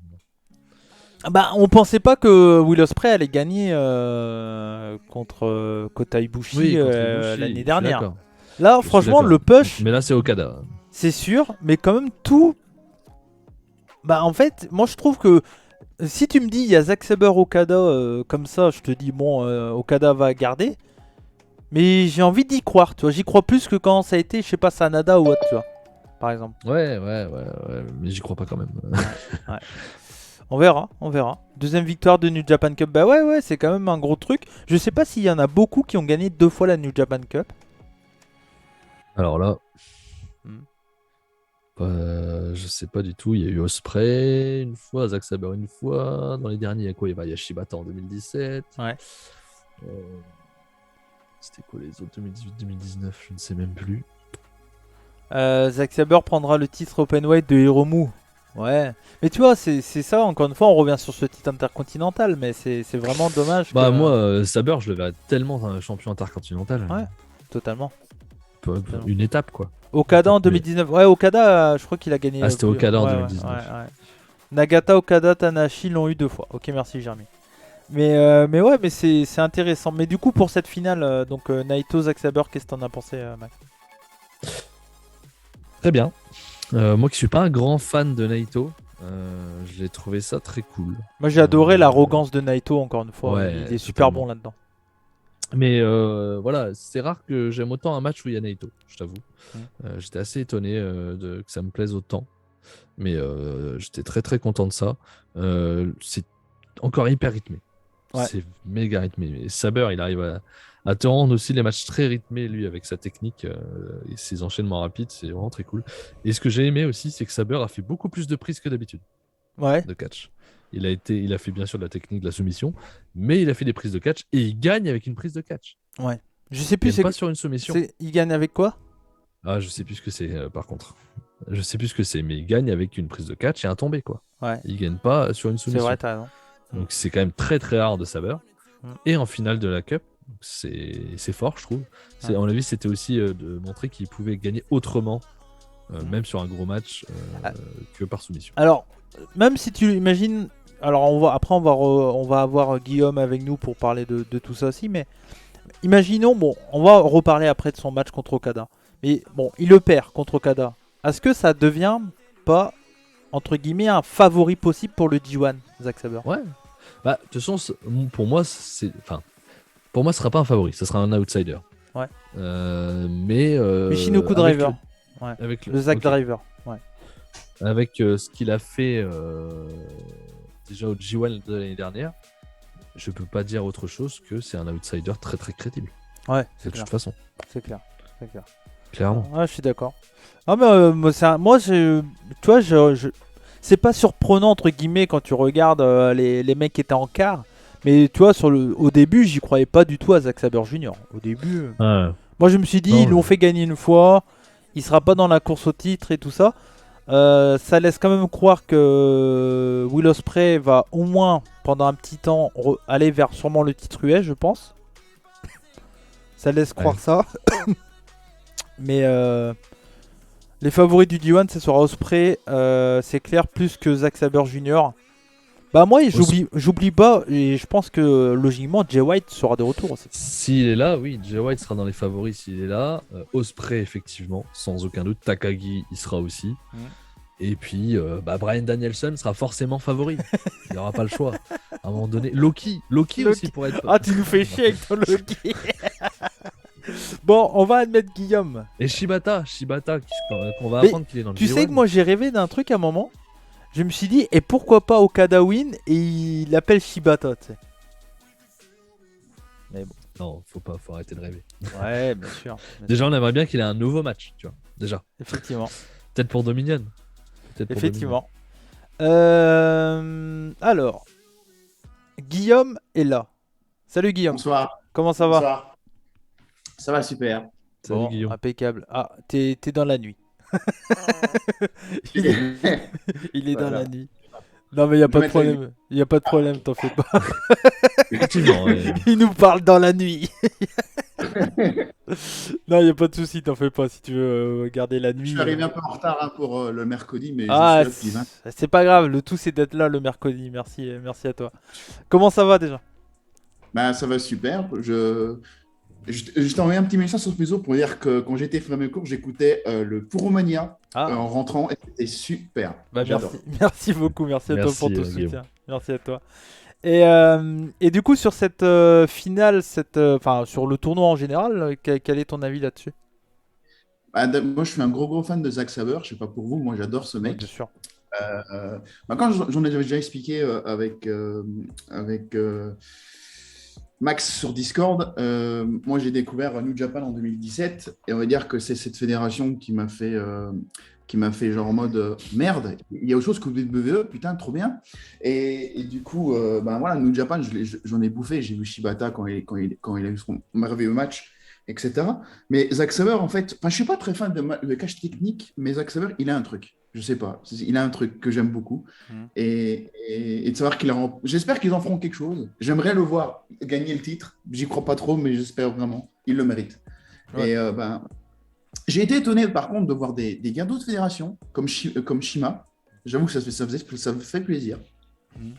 Bah, on pensait pas que Will Ospreay allait gagner contre Kota Ibushi, l'année dernière. Là, franchement, le push, Mais là, c'est Okada. c'est sûr, mais quand même tout. Bah, en fait, moi je trouve que si tu me dis il y a Zack Sabre Okada comme ça, je te dis bon, Okada va garder. Mais j'ai envie d'y croire, tu vois. J'y crois plus que quand ça a été, je sais pas, Sanada ou autre, tu vois. Par exemple. Ouais. Mais j'y crois pas quand même. Ouais. On verra. Deuxième victoire de New Japan Cup. Bah ouais, c'est quand même un gros truc. Je sais pas s'il y en a beaucoup qui ont gagné 2 fois la New Japan Cup. Alors là, je sais pas du tout. Il y a eu Ospreay une fois, Zack Sabre une fois. Dans les derniers, il y a quoi? Il y a Shibata en 2017. Ouais. C'était quoi les autres? 2018-2019, je ne sais même plus. Zack Sabre prendra le titre Openweight de Hiromu. Ouais. Mais tu vois, c'est ça, encore une fois, on revient sur ce titre intercontinental, mais c'est vraiment dommage. Bah, moi, Sabre, je le verrais tellement un champion intercontinental. Ouais, totalement. Une étape, quoi. Okada en 2019. Ouais, Okada, je crois qu'il a gagné. Ah, c'était Okada en ouais, 2019. Ouais. Nagata, Okada, Tanahashi l'ont eu 2 fois. Ok, merci, Jeremy. Mais ouais, mais c'est intéressant. Mais du coup, pour cette finale, donc Naito, Zack Sabre, qu'est-ce que t'en as pensé, Max? Très bien. Moi qui suis pas un grand fan de Naito, j'ai trouvé ça très cool. Moi j'ai adoré l'arrogance de Naito, encore une fois. Ouais, il est super totalement bon là-dedans. Mais voilà, c'est rare que j'aime autant un match où il y a Naito, je t'avoue. J'étais assez étonné que ça me plaise autant. Mais j'étais très très content de ça. C'est encore hyper rythmé. Ouais. C'est méga rythmé. Et Saber, il arrive à te rendre aussi les matchs très rythmés, lui, avec sa technique et ses enchaînements rapides. C'est vraiment très cool. Et ce que j'ai aimé aussi, c'est que Saber a fait beaucoup plus de prises que d'habitude Ouais. de catch. Il a fait bien sûr de la technique de la soumission, mais il a fait des prises de catch et il gagne avec une prise de catch. Je sais Il plus, gagne pas sur une soumission. il gagne avec quoi? Ah, je sais plus ce que c'est par contre. Je sais plus ce que c'est, mais il gagne avec une prise de catch et un tombé quoi. Ouais. Il gagne pas sur une C'est soumission. vrai, t'as raison. Donc c'est quand même très très rare de Saber. Mm. Et en finale de la Cup, c'est fort je trouve. Ouais. À mon avis c'était aussi de montrer qu'il pouvait gagner autrement, même sur un gros match, que par soumission. Alors, même si tu imagines... Alors, on va avoir Guillaume avec nous pour parler de tout ça aussi, mais imaginons, bon, on va reparler après de son match contre Okada. Mais bon, il le perd contre Okada. Est-ce que ça devient pas, entre guillemets, un favori possible pour le G1, Zack Sabre? Ouais. Bah, de toute façon, pour moi, ce sera pas un favori, ça sera un outsider. Ouais. Mais Michinoku Driver. Avec Le Zack ok. Driver. Ouais. Avec ce qu'il a fait déjà au G1 de l'année dernière, je peux pas dire autre chose que c'est un outsider très très crédible. Ouais, De c'est clair. toute façon, C'est clair. C'est clair. clairement. Ouais, je suis d'accord. Ah, mais moi, tu vois, c'est pas surprenant, entre guillemets, quand tu regardes les mecs qui étaient en quart. Mais tu vois, au début, j'y croyais pas du tout à Zack Sabre Jr. Au début, moi je me suis dit, Non, ils l'ont fait gagner une fois, il sera pas dans la course au titre et tout ça. Ça laisse quand même croire que Will Ospreay va au moins, pendant un petit temps, aller vers sûrement le titre US, je pense. Ça laisse croire ça. Mais les favoris du D1, ce sera Ospreay, c'est clair, plus que Zack Sabre Jr. Bah moi, j'oublie pas, et je pense que logiquement, Jay White sera de retour aussi. S'il est là, oui, Jay White sera dans les favoris s'il est là. Ospreay, effectivement, sans aucun doute. Takagi, il sera aussi. Et puis, Bryan Danielson sera forcément favori. Il n'y aura pas le choix. À un moment donné, Loki aussi pourrait être. Ah, tu nous fais chier avec ton Loki. Bon, on va admettre Guillaume. Et Shibata, qu'on va Mais apprendre qu'il est dans le Tu G1. sais que moi, j'ai rêvé d'un truc à un moment. Je me suis dit, et pourquoi pas Okada win et il l'appelle Shibata, tu sais. Mais bon. Non, faut arrêter de rêver. Ouais, bien sûr. Déjà, on aimerait bien qu'il ait un nouveau match, tu vois. Déjà. Effectivement. Peut-être pour Dominion. Effectivement. Alors, Guillaume est là. Salut Guillaume. Bonsoir. Comment ça va? Bonsoir. Ça va super. Salut Bon, Guillaume. impeccable. Ah, t'es dans la nuit. il est dans Voilà. la nuit. Non mais il y a pas de problème. Il y a pas de problème, t'en fais pas. Effectivement. Il nous parle dans la nuit. Non, il y a pas de souci, t'en fais pas si tu veux garder la nuit. Je suis arrivé un peu en retard pour le mercredi, mais Ah, je suis là depuis 20. c'est pas grave, le tout c'est d'être là le mercredi. Merci à toi. Comment ça va déjà? Bah, ça va super. Je t'ai envoyé un petit message sur Facebook pour dire que quand j'étais fait mes cours, j'écoutais le Puromania en rentrant et c'était super. Bah, J'adore. merci beaucoup, merci à toi Merci, pour ton Guillaume. soutien. Merci à toi. Et du coup sur cette finale, sur le tournoi en général, quel est ton avis là-dessus? Bah, moi, je suis un gros fan de Zack Sabre. Je sais pas pour vous, moi j'adore ce mec. Bien sûr. Quand j'en ai déjà expliqué avec Max sur Discord, moi j'ai découvert New Japan en 2017 et on va dire que c'est cette fédération qui m'a fait genre en mode merde, il y a autre chose que WWE, putain, trop bien. Et du coup, voilà, New Japan, j'en ai bouffé, j'ai vu Shibata quand il a eu son merveilleux match, etc. Mais Zack Sabre, en fait, je suis pas très fan de catch technique, mais Zack Sabre, il a un truc. Je sais pas, il a un truc que j'aime beaucoup. Et de savoir j'espère qu'ils en feront quelque chose. J'aimerais le voir gagner le titre. J'y crois pas trop, mais j'espère vraiment. Il le mérite. Ouais. Et j'ai été étonné, par contre, de voir des gars d'autres fédérations, comme Shima. J'avoue que ça me fait plaisir.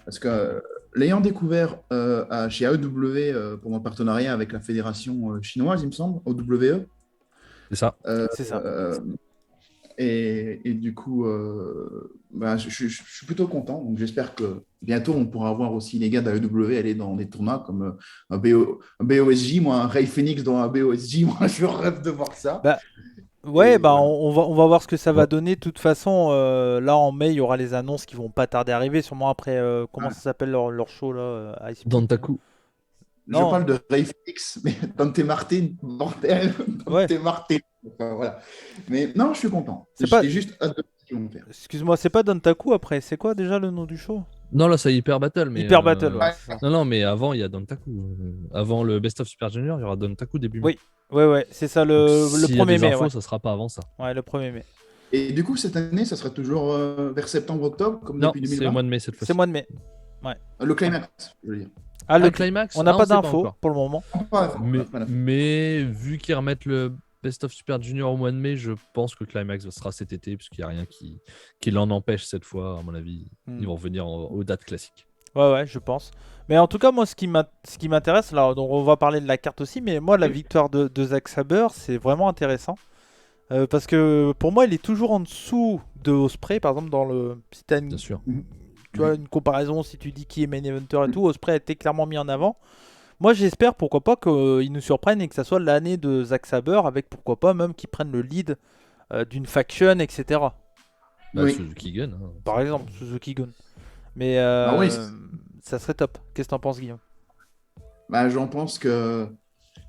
Parce que l'ayant découvert chez AEW pour mon partenariat avec la fédération chinoise, il me semble, OWE. C'est ça. C'est ça. Et du coup, je suis plutôt content. Donc, j'espère que bientôt, on pourra voir aussi les gars d'AEW aller dans des tournois comme un BOSJ, moi, un Ray Phoenix dans un BOSJ. Moi, je rêve de voir ça. Ouais, Et bah voilà. on va voir ce que ça va Ouais. donner. De toute façon, là en mai, il y aura les annonces qui vont pas tarder à arriver. Sûrement après, comment Ouais. ça s'appelle leur show là, Ice Peak. Dantaku. Je Non, parle de Ray Fix, mais Dante Martin, bordel, ouais. Dante Martin. Enfin, voilà. Mais non, je suis content. C'est pas- J'ai juste hâte de voir ce qu'ils vont faire. Excuse-moi, c'est pas Dantaku après. C'est quoi déjà le nom du show? Non, là, c'est Hyper Battle. Mais, Hyper Battle, ouais, Ouais. c'est ça. Non, non, mais avant, il y a Dantaku. Avant le Best of Super Junior, il y aura Dantaku début mai. Oui. Ouais, c'est ça Donc, le s'il y a 1er des mai. infos, Ouais. ça sera pas avant ça. Ouais, le 1er mai. Et du coup, cette année, ça sera toujours vers septembre-octobre, comme Non, depuis c'est 2020. au mois de mai cette fois-ci. C'est mois de mai. Le climax, je veux dire. Ah, Le climax, on n'a ah, pas sait pas d'infos encore. pour le moment. Mais vu qu'ils remettent le Best of Super Junior au mois de mai, je pense que le climax sera cet été, puisqu'il n'y a rien qui l'en empêche cette fois. À mon avis, ils vont revenir aux dates classiques. Ouais, je pense. Mais en tout cas, moi, ce qui m'intéresse, là, donc on va parler de la carte aussi, mais moi, la victoire de Zack Sabre, c'est vraiment intéressant. Parce que pour moi, il est toujours en dessous de Ospreay, par exemple, dans le. Si t'as Bien sûr. tu vois, une comparaison, si tu dis qui est main eventer et tout, Ospreay a été clairement mis en avant. Moi, j'espère, pourquoi pas, qu'ils nous surprennent et que ça soit l'année de Zack Sabre, avec pourquoi pas même qu'ils prennent le lead d'une faction, etc. Bah, Oui. Suzuki Gun. Hein. Par exemple, Suzuki Gun. Mais Ah oui, ça serait top. Qu'est-ce que t'en penses, Guillaume? bah, j'en pense que.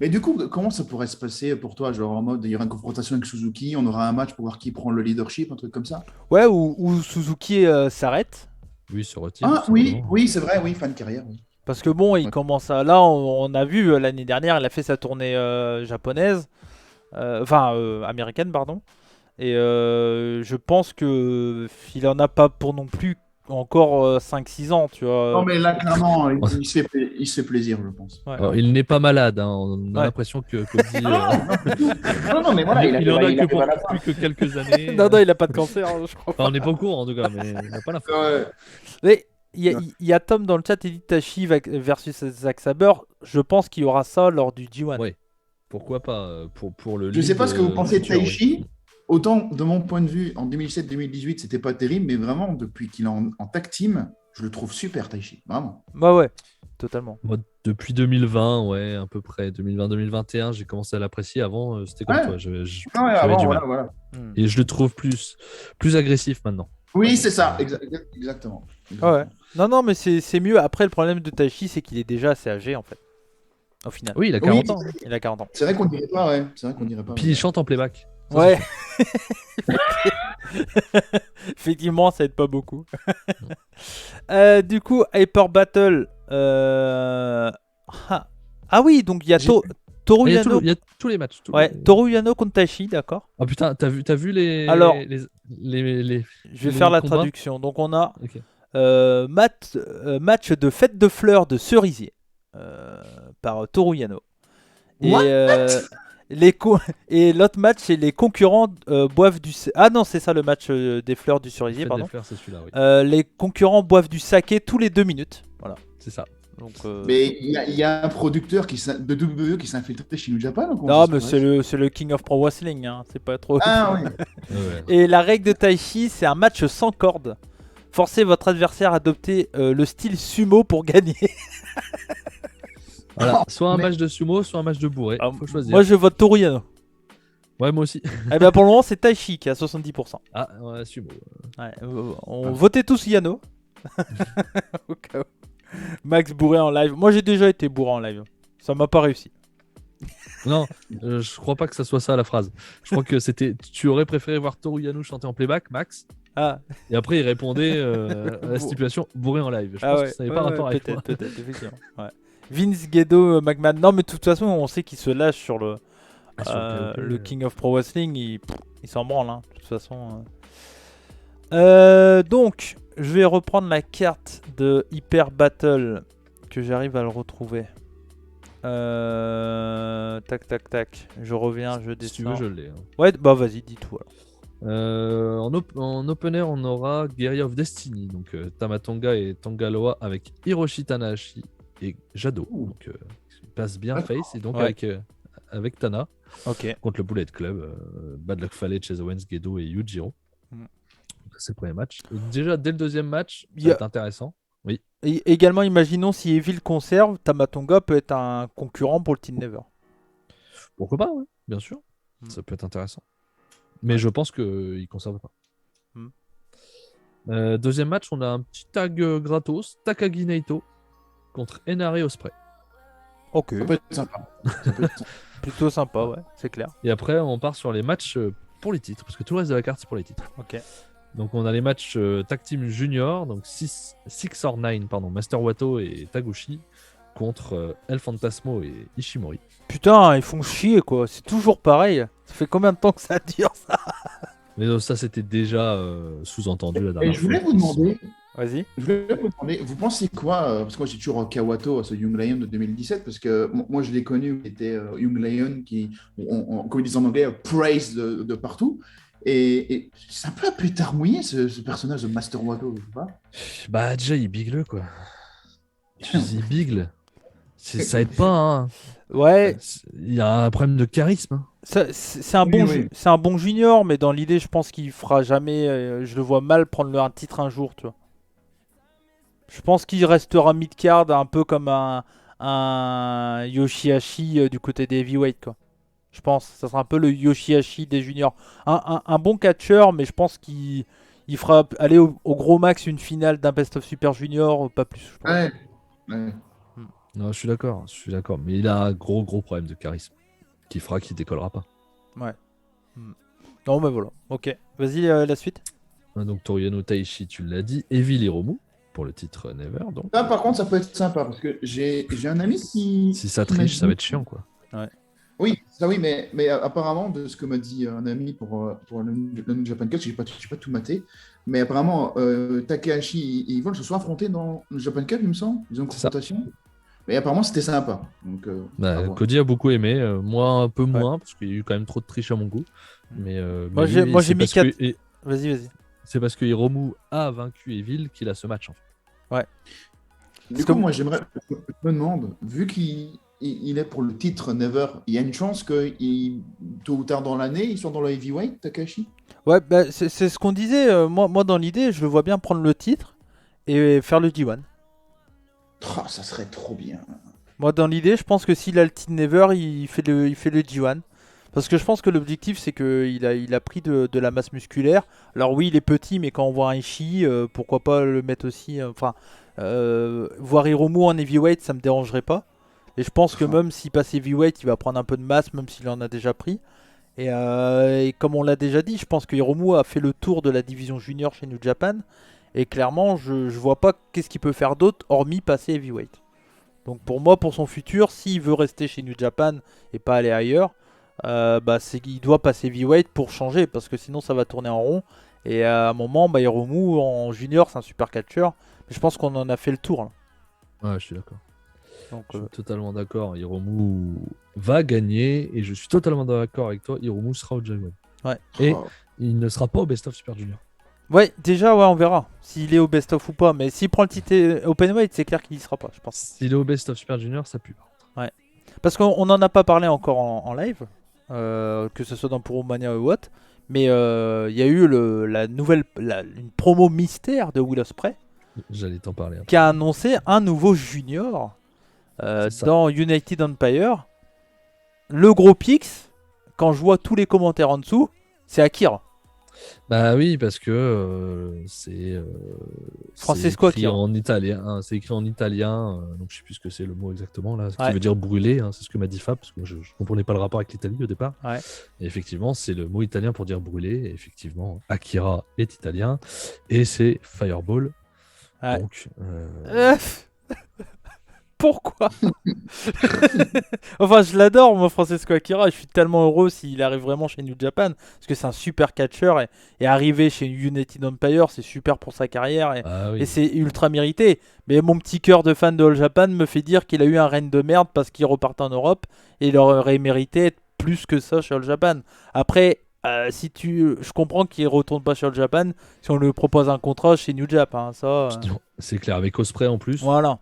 Mais du coup, comment ça pourrait se passer pour toi? Genre en mode, il y aura une confrontation avec Suzuki, on aura un match pour voir qui prend le leadership, un truc comme ça? Ouais, ou Suzuki s'arrête. Oui, se retire. Ah tout oui, simplement. oui, c'est vrai, oui, fin de carrière. Oui. Parce que bon, il Ouais. commence à. Là, on a vu l'année dernière, il a fait sa tournée japonaise. Américaine, pardon. Et je pense que il en a pas pour non plus encore 5-6 ans, tu vois. Non, mais là, clairement, il se fait plaisir, je pense. Ouais. Alors, il n'est pas malade. Hein. On a Ouais. l'impression que Cody, Non, mais voilà, il en a que arrive pour à la fin. plus que quelques années. Non, il a pas de cancer, je crois. Enfin, on n'est pas au courant en tout cas, mais il n'a pas l'info. Ouais. Mais il y a Tom dans le chat, il dit Tachi versus Zack Sabre. Je pense qu'il y aura ça lors du G1. Ouais. Pourquoi pas pour le Je sais lead, pas ce que vous pensez de futur, oui. Taichi. Autant, de mon point de vue, en 2007-2018, c'était pas terrible, mais vraiment, depuis qu'il est en tag team, je le trouve super, Taichi. Vraiment. Bah ouais, totalement. Moi, depuis 2020, ouais, à peu près 2020-2021, j'ai commencé à l'apprécier. Avant, c'était comme Ouais. toi. Ouais, J'avais avant, du voilà, mal. voilà. Et je le trouve plus agressif maintenant. Oui, c'est ça, exactement. Ouais. Non, mais c'est mieux. Après, le problème de Taichi, c'est qu'il est déjà assez âgé, en fait. Au final. Oui, il a 40 ans. Il a 40 ans. C'est vrai qu'on dirait pas, ouais. C'est vrai qu'on dirait pas. Puis il chante en playback. Ça, Ouais. Effectivement, ça aide pas beaucoup. Du coup, Hyper Battle. Ah oui, donc il y a Toru Il y a Yano. il y a tous les matchs. Ouais, Toru Yano contre Taichi, d'accord. Oh putain, t'as vu les. Alors, les... Je vais faire la combats traduction. Donc on a Ok. match de fête de fleurs de cerisier par Toru Yano. Et, What et l'autre match, c'est les concurrents boivent du... Ah non, c'est ça le match des fleurs du cerisier, Fête pardon. des fleurs, c'est celui-là, oui. Les concurrents boivent du saké tous les 2 minutes. Voilà. C'est ça. Donc, Mais il y a un producteur de WWE qui s'est infiltré chez New Japan ou comment non, ça mais se passe c'est le King of Pro Wrestling. Hein. C'est pas trop... Ah oui. Ouais. Et la règle de Taichi, c'est un match sans corde. Forcez votre adversaire à adopter le style sumo pour gagner. Voilà. Soit un Mais- match de sumo, soit un match de bourré. Faut choisir. Moi, je vote Toru Yano. Ouais, moi aussi. Eh ben, pour le moment, c'est Taichi qui a 70%. Ah, ouais, sumo. Ouais, on votait tous Yano. Au cas où. Max bourré en live. Moi, j'ai déjà été bourré en live. Ça m'a pas réussi. Non, je crois pas que ça soit ça la phrase. Je crois que c'était. Tu aurais préféré voir Toru Yano chanter en playback, Max. Ah, Et après, il répondait à la stipulation bourré en live. Je pense que ça n'avait pas rapport avec toi. peut-être, effectivement. Ouais. Vince Guido, McMahon. Non, mais de toute façon, on sait qu'il se lâche sur le, Sur le KOP, le King of Pro Wrestling. Il s'en branle, hein, de toute façon. Donc, je vais reprendre la carte de Hyper Battle que j'arrive à le retrouver. Tac. Je reviens, je Si tu veux, descends. je l'ai. Hein. Ouais, bah vas-y, dis tout alors. En opener, on aura Guerrilla of Destiny, donc Tamatonga et Tangaloa avec Hiroshi Tanahashi et Jado. Donc, il passe bien D'accord. face et donc Ouais. avec Tana Ok. contre le Bullet Club, Bad Luck Fale, Chase Owens, Gedo et Yujiro. Mm. Donc, c'est le premier match. Déjà, dès le deuxième match, Il ça y a- va être intéressant. Oui. Et également, imaginons si Evil conserve, Tamatonga peut être un concurrent pour le Team Never. Pourquoi pas, ouais, bien sûr. Mm. Ça peut être intéressant. Mais je pense qu'il ne conserve pas. Deuxième match, on a un petit tag gratos, Takagi Naito contre Enare Ospreay. Ok. Ça peut être sympa. Ça peut être sympa. Plutôt sympa, ouais, c'est clair. Et après, on part sur les matchs pour les titres, parce que tout le reste de la carte, c'est pour les titres. Ok. Donc, on a les matchs Tag Team Junior, donc 6 or 9, pardon, Master Wato et Taguchi contre El Fantasmo et Ishimori. Putain, ils font chier, quoi. C'est toujours pareil. Ça fait combien de temps que ça dure, ça? Mais ça, c'était déjà sous-entendu la dernière Et je voulais vous demander, Vas-y. vous pensez quoi parce que moi j'ai toujours Kawato, ce Young Lion de 2017, parce que moi je l'ai connu, il était Young Lion qui, comme ils disent en anglais, praise de partout. Et c'est un peu un pétard mouillé ce personnage de Master Wato, je sais pas. Bah, déjà, il bigle, quoi. Il bigle. Ça aide pas, hein. Ouais, Il y a un problème de charisme. Hein. c'est un, Oui. c'est un bon junior, mais dans l'idée, je pense qu'il fera jamais. Je le vois mal prendre un titre un jour, tu vois. Je pense qu'il restera mid-card, un peu comme un Yoshihashi du côté des heavyweight, quoi. Je pense. Ça sera un peu le Yoshihashi des juniors. Un bon catcheur, mais je pense qu'il fera aller au gros max une finale d'un Best of Super Junior, pas plus. Je pense. Ouais. Non, je suis d'accord. Mais il a un gros problème de charisme qui fera qu'il décollera pas. Non, mais voilà. Ok. Vas-y, la suite. Donc, Toriano Taichi, tu l'as dit. Evil Hiromu pour le titre Never. Donc, Là, par contre, ça peut être sympa parce que j'ai un ami qui. si ça qui m'a triche, ça dit- va être chiant, quoi. Oui, ça oui, mais apparemment, de ce que m'a dit un ami pour le New Japan Cup, j'ai pas tout maté, mais apparemment, Takahashi et Evil se sont affrontés dans le Japan Cup, il me semble. Ils ont une C'est ça. confrontation. Mais apparemment, c'était sympa. Donc, à Bah, voir. Cody a beaucoup aimé, moi un peu moins, parce qu'il y a eu quand même trop de triche à mon goût. Mais Moi, lui, j'ai c'est mis parce 4. que- et Vas-y. c'est parce que Hiromu a vaincu Evil qu'il a ce match, en fait. Du Parce coup, que- moi, je me demande, vu qu'il est pour le titre Never, il y a une chance que tôt ou tard dans l'année, il soit dans le heavyweight, Takahashi? Ouais, bah, c'est ce qu'on disait. Moi, dans l'idée, je le vois bien prendre le titre et faire le G1. Oh, ça serait trop bien. Moi, dans l'idée, je pense que s'il a le titre Never, il fait le G1. Parce que je pense que l'objectif, c'est qu'il a pris de la masse musculaire. Alors oui, il est petit, mais quand on voit un Ishii, pourquoi pas le mettre aussi. Voir Hiromu en heavyweight, ça me dérangerait pas. Et je pense que même s'il passe heavyweight, il va prendre un peu de masse, même s'il en a déjà pris. Et comme on l'a déjà dit, je pense que Hiromu a fait le tour de la division junior chez New Japan. Et clairement, je vois pas qu'est-ce qu'il peut faire d'autre, hormis passer heavyweight. Donc pour moi, pour son futur, s'il veut rester chez New Japan et pas aller ailleurs, il doit passer heavyweight pour changer, parce que sinon ça va tourner en rond. Et à un moment, Hiromu en junior, c'est un super catcheur. Mais je pense qu'on en a fait le tour là. Ouais, je suis d'accord. Donc, Je suis totalement d'accord. Hiromu va gagner et je suis totalement d'accord avec toi. Hiromu sera au G1. ouais. Et Oh. il ne sera pas au Best of Super Junior. Ouais, déjà, ouais, on verra s'il est au best-of ou pas. Mais s'il prend le titre Openweight, c'est clair qu'il y sera pas, je pense. S'il est au Best of Super Junior, ça pue. Parce qu'on n'en a pas parlé encore en live, que ce soit dans Puromania ou autre. Mais il y a eu une promo mystère de Will Ospreay J'allais t'en parler. qui a annoncé un nouveau junior C'est ça. dans United Empire. Le gros pix, quand je vois tous les commentaires en dessous, c'est Akira. Bah oui, parce que c'est Francesco écrit Akira. en italien. Hein, c'est écrit en italien, donc je sais plus ce que c'est le mot exactement là, ce qui Ouais. veut dire brûler. Hein, c'est ce que m'a dit Fab, parce que moi, je comprenais pas le rapport avec l'Italie au départ. Ouais. Et effectivement, c'est le mot italien pour dire brûler. Et effectivement, Akira est italien et c'est Fireball. Ouais. Donc, Pourquoi? Enfin, je l'adore, moi, Francesco Akira. Je suis tellement heureux s'il arrive vraiment chez New Japan. Parce que c'est un super catcheur. Et arriver chez United Empire, c'est super pour sa carrière. ah oui. Et c'est ultra mérité. Mais mon petit cœur de fan de All Japan me fait dire qu'il a eu un règne de merde parce qu'il repartait en Europe. Et il aurait mérité plus que ça chez All Japan. Après, je comprends qu'il retourne pas chez All Japan si on lui propose un contrat chez New Japan. Ça, C'est clair, avec Osprey en plus. voilà.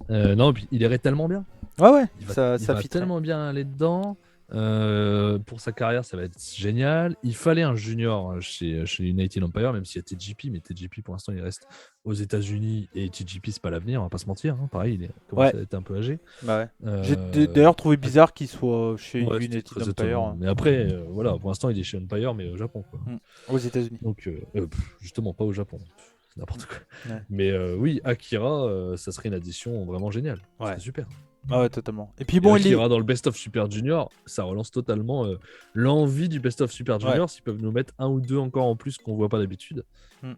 Non, puis il irait tellement bien. Ouais, Il va ça fit tellement bien aller dedans. Pour sa carrière, ça va être génial. Il fallait un junior chez United Empire, même s'il y a TJP, mais TJP pour l'instant il reste aux États-Unis et TJP c'est pas l'avenir, on va pas se mentir. Hein. Pareil, il commence à être un peu âgé. Bah ouais. J'ai d'ailleurs trouvé bizarre qu'il soit chez Ouais, United très Empire. étonnant. Mais après, voilà, pour l'instant il est chez Empire, mais au Japon. Quoi. Aux États-Unis. Donc, justement, pas au Japon. C'est n'importe quoi. Ouais. Mais oui, Akira, ça serait une addition vraiment géniale. Ouais. C'est super. Ah ouais, totalement. Et puis bon, il Akira dans le Best of Super Junior, ça relance totalement l'envie du Best of Super Junior. S'ils peuvent nous mettre un ou deux encore en plus qu'on voit pas d'habitude.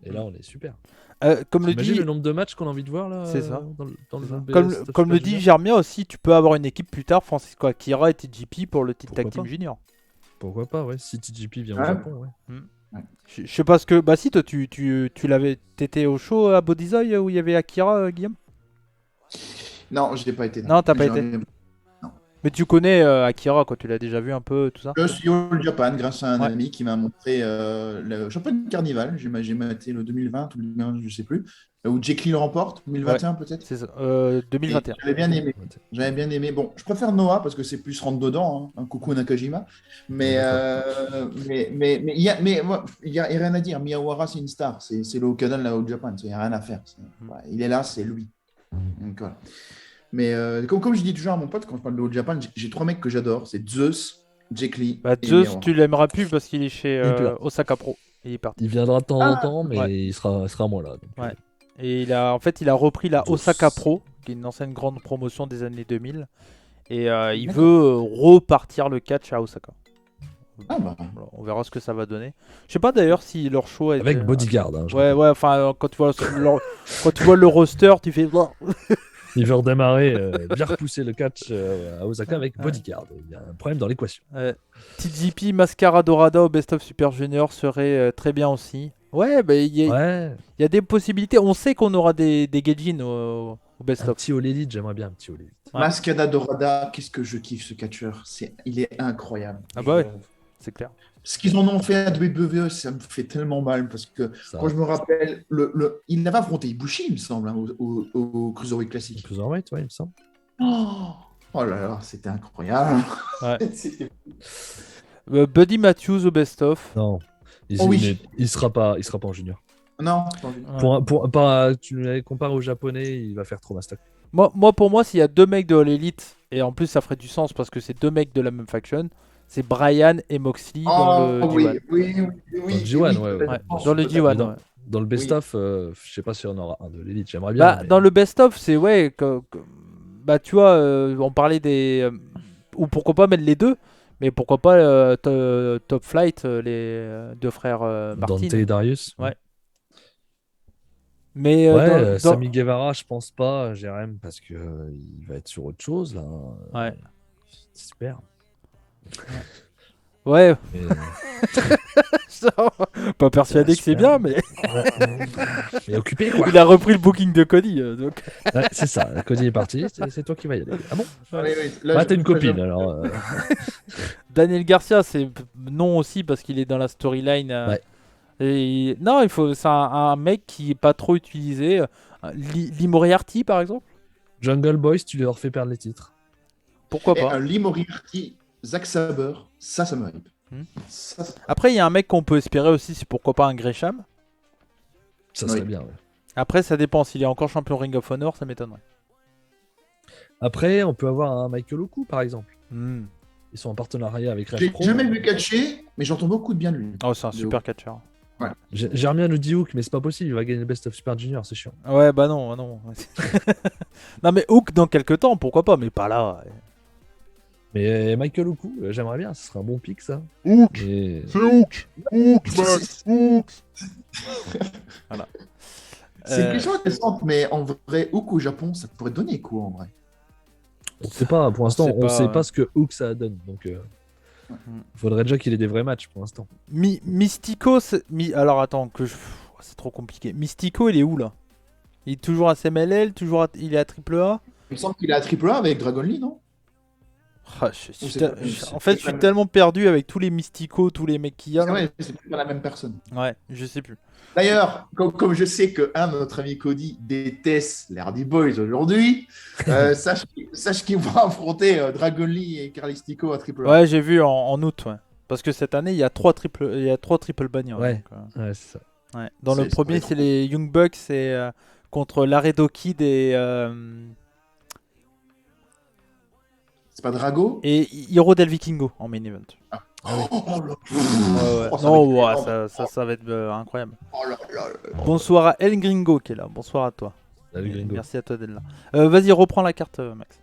Et là, on est super. Comme le dit le nombre de matchs qu'on a envie de voir là. C'est ça. Dans le comme le dit Germia aussi, tu peux avoir une équipe plus tard, Francisco Akira et TJP pour le titre Pourquoi Tag Team pas. Junior. Pourquoi pas, ouais. Si TJP vient au Japon, ouais. Je sais pas ce que. Bah si, toi, tu l'avais. T'étais au show à Bodizoy où il y avait Akira, Guillaume? Non, je n'ai pas été. Non, t'as pas été. Mais tu connais Akira, quoi, tu l'as déjà vu un peu, tout ça? Je suis au Japan grâce à un ami qui m'a montré le championnat de carnival. J'ai maté le 2020 ou le 2021, je sais plus, où Jake Lee le remporte, 2021 peut-être. C'est ça, 2021. J'avais bien aimé. J'avais bien aimé. Bon, je préfère Noah parce que c'est plus rentre dedans, hein. Un coucou Nakajima. Mais il y a rien à dire. Miyawara c'est une star. C'est le Okada de la All Japan. Il n'y a rien à faire. Il est là, c'est lui. Donc, voilà. Mais comme je dis toujours à mon pote quand je parle de All Japan, j'ai trois mecs que j'adore. C'est Zeus, Jake Lee. Et Zeus, Miyawara. tu l'aimeras plus parce qu'il est chez Osaka Pro. Il est parti. Il viendra de temps en temps, mais il sera moins là. Donc, Et il a repris la Osaka Pro, qui est une ancienne grande promotion des années 2000. Et il veut repartir le catch à Osaka. Voilà, on verra ce que ça va donner. Je sais pas d'ailleurs si leur show est avec Bodyguard. Hein, ouais, enfin quand tu vois le roster, tu fais. Il veut redémarrer, bien repousser le catch à Osaka avec Bodyguard. Il y a un problème dans l'équation. TJP Mascara Dorada au Best of Super Junior serait très bien aussi. Ouais, bah, il y a des possibilités. On sait qu'on aura des Gaijin au Best of. Un petit All Elite, j'aimerais bien un petit All Elite. Mascara Dorada, qu'est-ce que je kiffe ce catcheur. Il est incroyable. Ah bah ouais, c'est clair. Ce qu'ils en ont fait à WWE, ça me fait tellement mal parce que quand je me rappelle, il avait affronté Ibushi, il me semble, hein, au Cruiserweight Classic. Cruiserweight, ouais, il me semble. Oh là là, c'était incroyable. Ouais. Buddy Matthews au Best of. Non, il sera pas en junior. Non. Tu les compares au japonais, il va faire trop mastoc. Pour moi, s'il y a deux mecs de All Elite, et en plus ça ferait du sens parce que c'est deux mecs de la même faction, c'est Brian et Moxley dans le G1. Oui. Dans le G1, Dans le best-of, je sais pas si on aura un de l'élite, j'aimerais bien. Dans le best-of, c'est tu vois, on parlait des. Ou pourquoi pas mettre les deux, mais pourquoi pas Top Flight, les deux frères Martin. Dante et Darius. Ouais. Mais Sami Guevara, je pense pas, Jérém, parce que il va être sur autre chose là. Ouais. C'est super. Ouais. Pas persuadé que c'est bien, mais. Il est occupé quoi. Il a repris le booking de Cody. Donc... c'est ça, Cody est parti, c'est toi qui vas y aller. Ah bon? Oui. T'as une copine alors. Daniel Garcia, c'est non aussi parce qu'il est dans la storyline. Et... Non, c'est un mec qui est pas trop utilisé. Lee Moriarty par exemple. Jungle Boys, tu leur fais perdre les titres. Pourquoi pas? Lee Moriarty, Zack Sabre, ça me hype. Après, il y a un mec qu'on peut espérer aussi, c'est pourquoi pas un Gresham. Ça serait bien, ouais. Après, ça dépend. S'il est encore champion Ring of Honor, ça m'étonnerait. Après, on peut avoir un Michael Oku, par exemple. Ils sont en partenariat avec Rage Pro. J'ai jamais vu catcher, mais j'entends beaucoup de bien de lui. Oh, c'est un super catcheur. Ouais. Germien nous dit Hook, mais c'est pas possible, il va gagner le Best of Super Junior, c'est chiant. Ouais, bah non. Non, mais Hook dans quelques temps, pourquoi pas, mais pas là. Mais Michael Oku, j'aimerais bien, ce serait un bon pick ça. Hook Et... C'est Hook Max Hook Voilà. C'est une question intéressante, mais en vrai, Hook au Japon, ça pourrait donner quoi en vrai? On sait pas, pour l'instant, on sait pas ce que Hook ça donne, donc faudrait déjà qu'il ait des vrais matchs pour l'instant. Mystico, alors attends, c'est trop compliqué. Mystico, il est où là? Il est toujours à CMLL, il est à AAA? Il me semble qu'il est à AAA avec Dragon Lee, non? Ah, Ou c'est pas- c'est en fait, je pas suis la- tellement perdu avec tous les mysticos, tous les mecs qu'il y a. C'est vrai, c'est pas la même personne. Ouais, je sais plus. D'ailleurs, comme je sais que notre ami Cody déteste les Hardy Boys aujourd'hui, sache qu'ils vont affronter Dragon Lee et Carlistico à Triple A. Ouais, j'ai vu en août, ouais. Parce que cette année, il y a 3 triple banners. Ouais. donc, Ouais, c'est ça. ouais. Dans le C'est premier, trop c'est bien. les Young Bucks contre Laredo Kid C'est pas Drago? et Hiro del Vikingo en main event. Oh, Ouais, ouais. Oh, ça va Non, être ouais, énorme. ça va être incroyable. Oh là là là. Bonsoir à El Gringo qui est là. Bonsoir à toi. Salut, Et Gringo. merci à toi d'être là. Vas-y, reprends la carte, Max.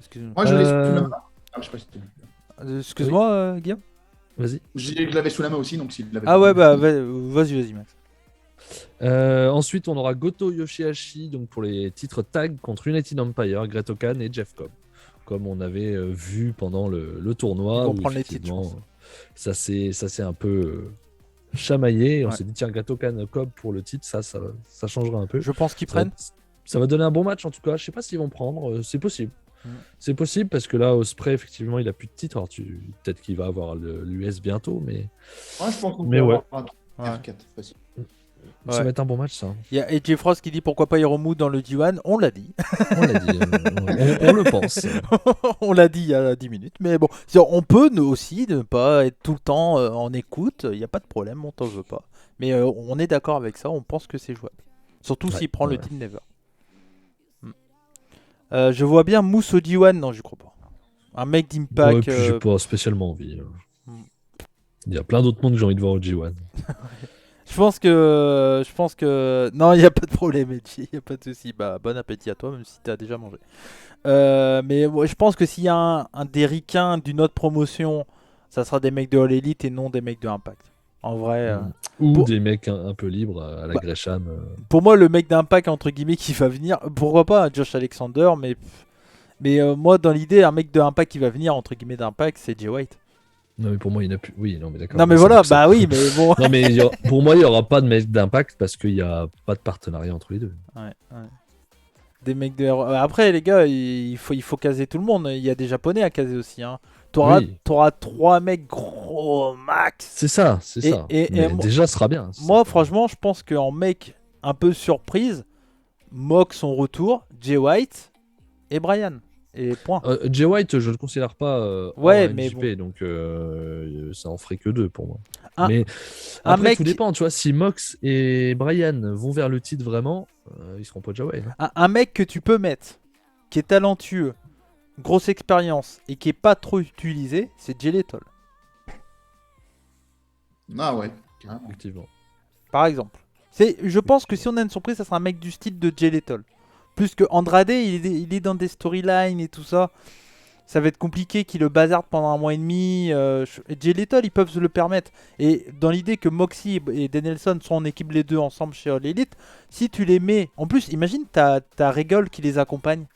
Excuse-moi. Moi, je l'ai sous Euh, la main. Ah, je sais pas si tu- Excuse-moi, Guillaume. Vas-y. Je l'avais sous la main aussi, donc s'il l'avait. Ah ouais, bah vas-y, Max. Ensuite, on aura Goto Yoshihashi donc pour les titres tag contre United Empire, Great Okan et Jeff Cobb. Comme on avait vu pendant le tournoi. Ils vont où prendre les titres, je effectivement, ça s'est un peu chamaillé. Et on Ouais. s'est dit, tiens, Great Okan Cobb pour le titre, ça changera un peu. Je pense qu'ils Ça va, prennent. ça va donner un bon match en tout cas. Je sais pas s'ils vont prendre. C'est possible. Mm. C'est possible parce que là, Ospreay, effectivement, il a plus de titre. Alors, peut-être qu'il va avoir l'US bientôt, mais Moi, je pense qu'on Mais peut ouais. avoir un Ouais. R4 facile. ça Ouais. va être un bon match, ça. Il y a AJ Frost qui dit pourquoi pas Hiromu dans le D1. On l'a dit. On l'a dit. On le pense. On l'a dit il y a 10 minutes. Mais bon, on peut nous aussi ne pas être tout le temps en écoute. Il n'y a pas de problème, on t'en veut pas. Mais on est d'accord avec ça, on pense que c'est jouable. Surtout Ouais, s'il prend le ouais. Team Never. Je vois bien Mousse au D1. Non, je crois pas. Un mec Ouais, d'Impact. puis j'ai pas spécialement envie. Hmm. Il y a plein d'autres mondes que j'ai envie de voir au G1. Je pense que non, il n'y a pas de problème, Edgy, il n'y a pas de souci. Bah, bon appétit à toi, même si tu as déjà mangé. Mais ouais, je pense que s'il y a un des ricains d'une autre promotion, ça sera des mecs de All Elite et non des mecs de Impact. En vrai, Ou Pour- des mecs un peu libres à la Bah, Gresham. pour moi, le mec d'Impact, entre guillemets, qui va venir, pourquoi pas Josh Alexander, mais moi, dans l'idée, un mec de Impact qui va venir, entre guillemets, d'Impact, c'est Jay White. Non, mais pour moi, il n'y en a plus. Oui, non, mais d'accord. Non, mais ça voilà, marche, ça. bah oui, mais bon. Non, mais pour moi, il n'y aura pas de mec d'impact parce qu'il n'y a pas de partenariat entre les deux. Ouais. Des mecs de Après, les gars, il faut caser tout le monde. Il y a des japonais à caser aussi. Hein. T'auras Oui. 3 mecs gros max. C'est ça, c'est Et- ça. et Mais moi- déjà, ce sera bien. Moi, franchement, je pense qu'en mec un peu surprise, moque son retour, Jay White et Brian. Et point. Jay White, je ne le considère pas Ouais, hors mais MJP, donc ça en ferait que 2 pour moi. Un- mais un après, mec tout dépend, tu vois, si Mox et Brian vont vers le titre vraiment, ils seront pas Jay White. Hein. Un mec que tu peux mettre, qui est talentueux, grosse expérience et qui est pas trop utilisé, c'est Jay Lethal, Ah ouais, carrément. Effectivement. par exemple. Je pense que si on a une surprise, ça sera un mec du style de Jay Lethal. Plus que Andrade, il est dans des storylines et tout ça. Ça va être compliqué qu'il le bazarde pendant 1 mois et demi. Jay Lethal, ils peuvent se le permettre. Et dans l'idée que Moxie et Danielson sont en équipe les deux ensemble chez All Elite, si tu les mets... En plus, imagine, t'as Regal qui les accompagne.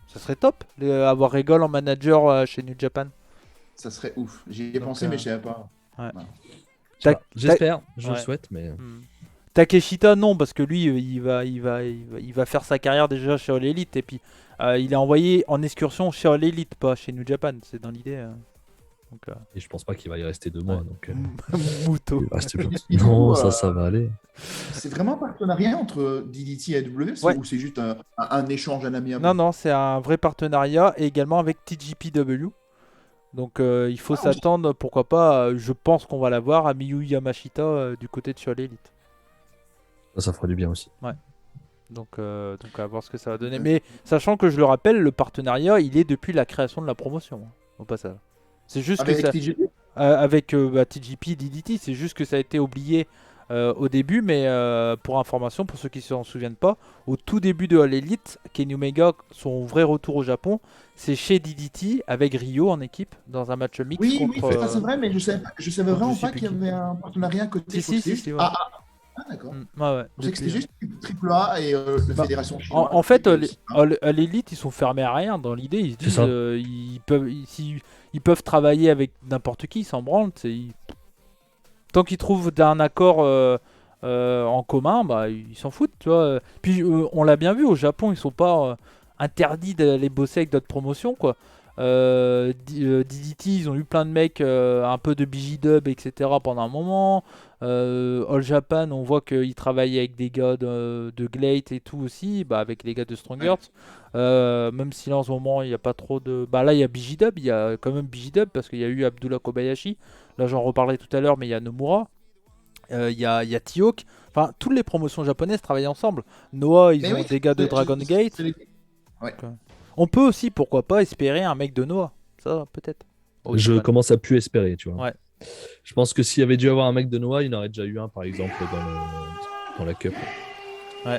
Ça serait top, avoir Regal en manager chez New Japan. Ça serait ouf. J'y ai Donc, pensé, mais je savais pas. Tac, J'espère, je le ouais. souhaite, mais Takeshita, non, parce que lui, il va faire sa carrière déjà chez All Elite. Et puis, il est envoyé en excursion chez All Elite, pas chez New Japan. C'est dans l'idée. Donc, et je pense pas qu'il va y rester 2 mois. Ouais. Donc, Muto. il va rester plus. Il Non, faut, ça va aller. C'est vraiment un partenariat entre DDT et AW Ouais. ou c'est juste un échange, un ami à Non, non, c'est un vrai partenariat et également avec TGPW. Donc il faut s'attendre, pourquoi pas, je pense qu'on va l'avoir à Miyu Yamashita du côté de All Elite. Ça fera du bien aussi. Donc à voir ce que ça va donner. Mais sachant que je le rappelle, le partenariat, il est depuis la création de la promotion, au passage. C'est juste Avec que ça... TGP avec TGP, DDT, c'est juste que ça a été oublié au début, mais pour information, pour ceux qui ne s'en souviennent pas, au tout début de All Elite, Kenny Omega, son vrai retour au Japon, c'est chez DDT avec Ryo en équipe dans un match mix Oui, contre. oui, ça c'est vrai, mais je savais vraiment je sais pas plus qu'il y qui. avait un partenariat côté. Si, ouais. D'accord. Ouais. Je sais que c'était Depuis- juste Triple A et la Bah, fédération chinoise. En fait, aussi, hein. à l'élite, ils sont fermés à rien. Dans l'idée, ils se C'est disent, ça. ils peuvent travailler avec n'importe qui, ils s'en branlent. Tant qu'ils trouvent un accord en commun, bah, ils s'en foutent. Tu vois. Puis on l'a bien vu, au Japon, ils sont pas interdits d'aller bosser avec d'autres promotions, quoi. DDT, ils ont eu plein de mecs, un peu de BG-Dub, etc. pendant un moment. All Japan, on voit qu'ils travaillent avec des gars de Glate et tout aussi, bah, avec les gars de Strongheart. Même si là en ce moment il n'y a pas trop de. Bah là il y a BG-Dub, il y a quand même BG-Dub parce qu'il y a eu Abdullah Kobayashi. Là j'en reparlerai tout à l'heure, mais il y a Nomura. Il y a T-Hawk. Enfin, toutes les promotions japonaises travaillent ensemble. Noah, ils Mais ont oui, des gars de Dragon Gate. Ouais. On peut aussi, pourquoi pas, espérer un mec de Noah. Ça, peut-être. Je commence à plus espérer, tu vois. Ouais. Je pense que s'il y avait dû avoir un mec de Noah, il y en aurait déjà eu un, par exemple, dans la Cup. Ouais.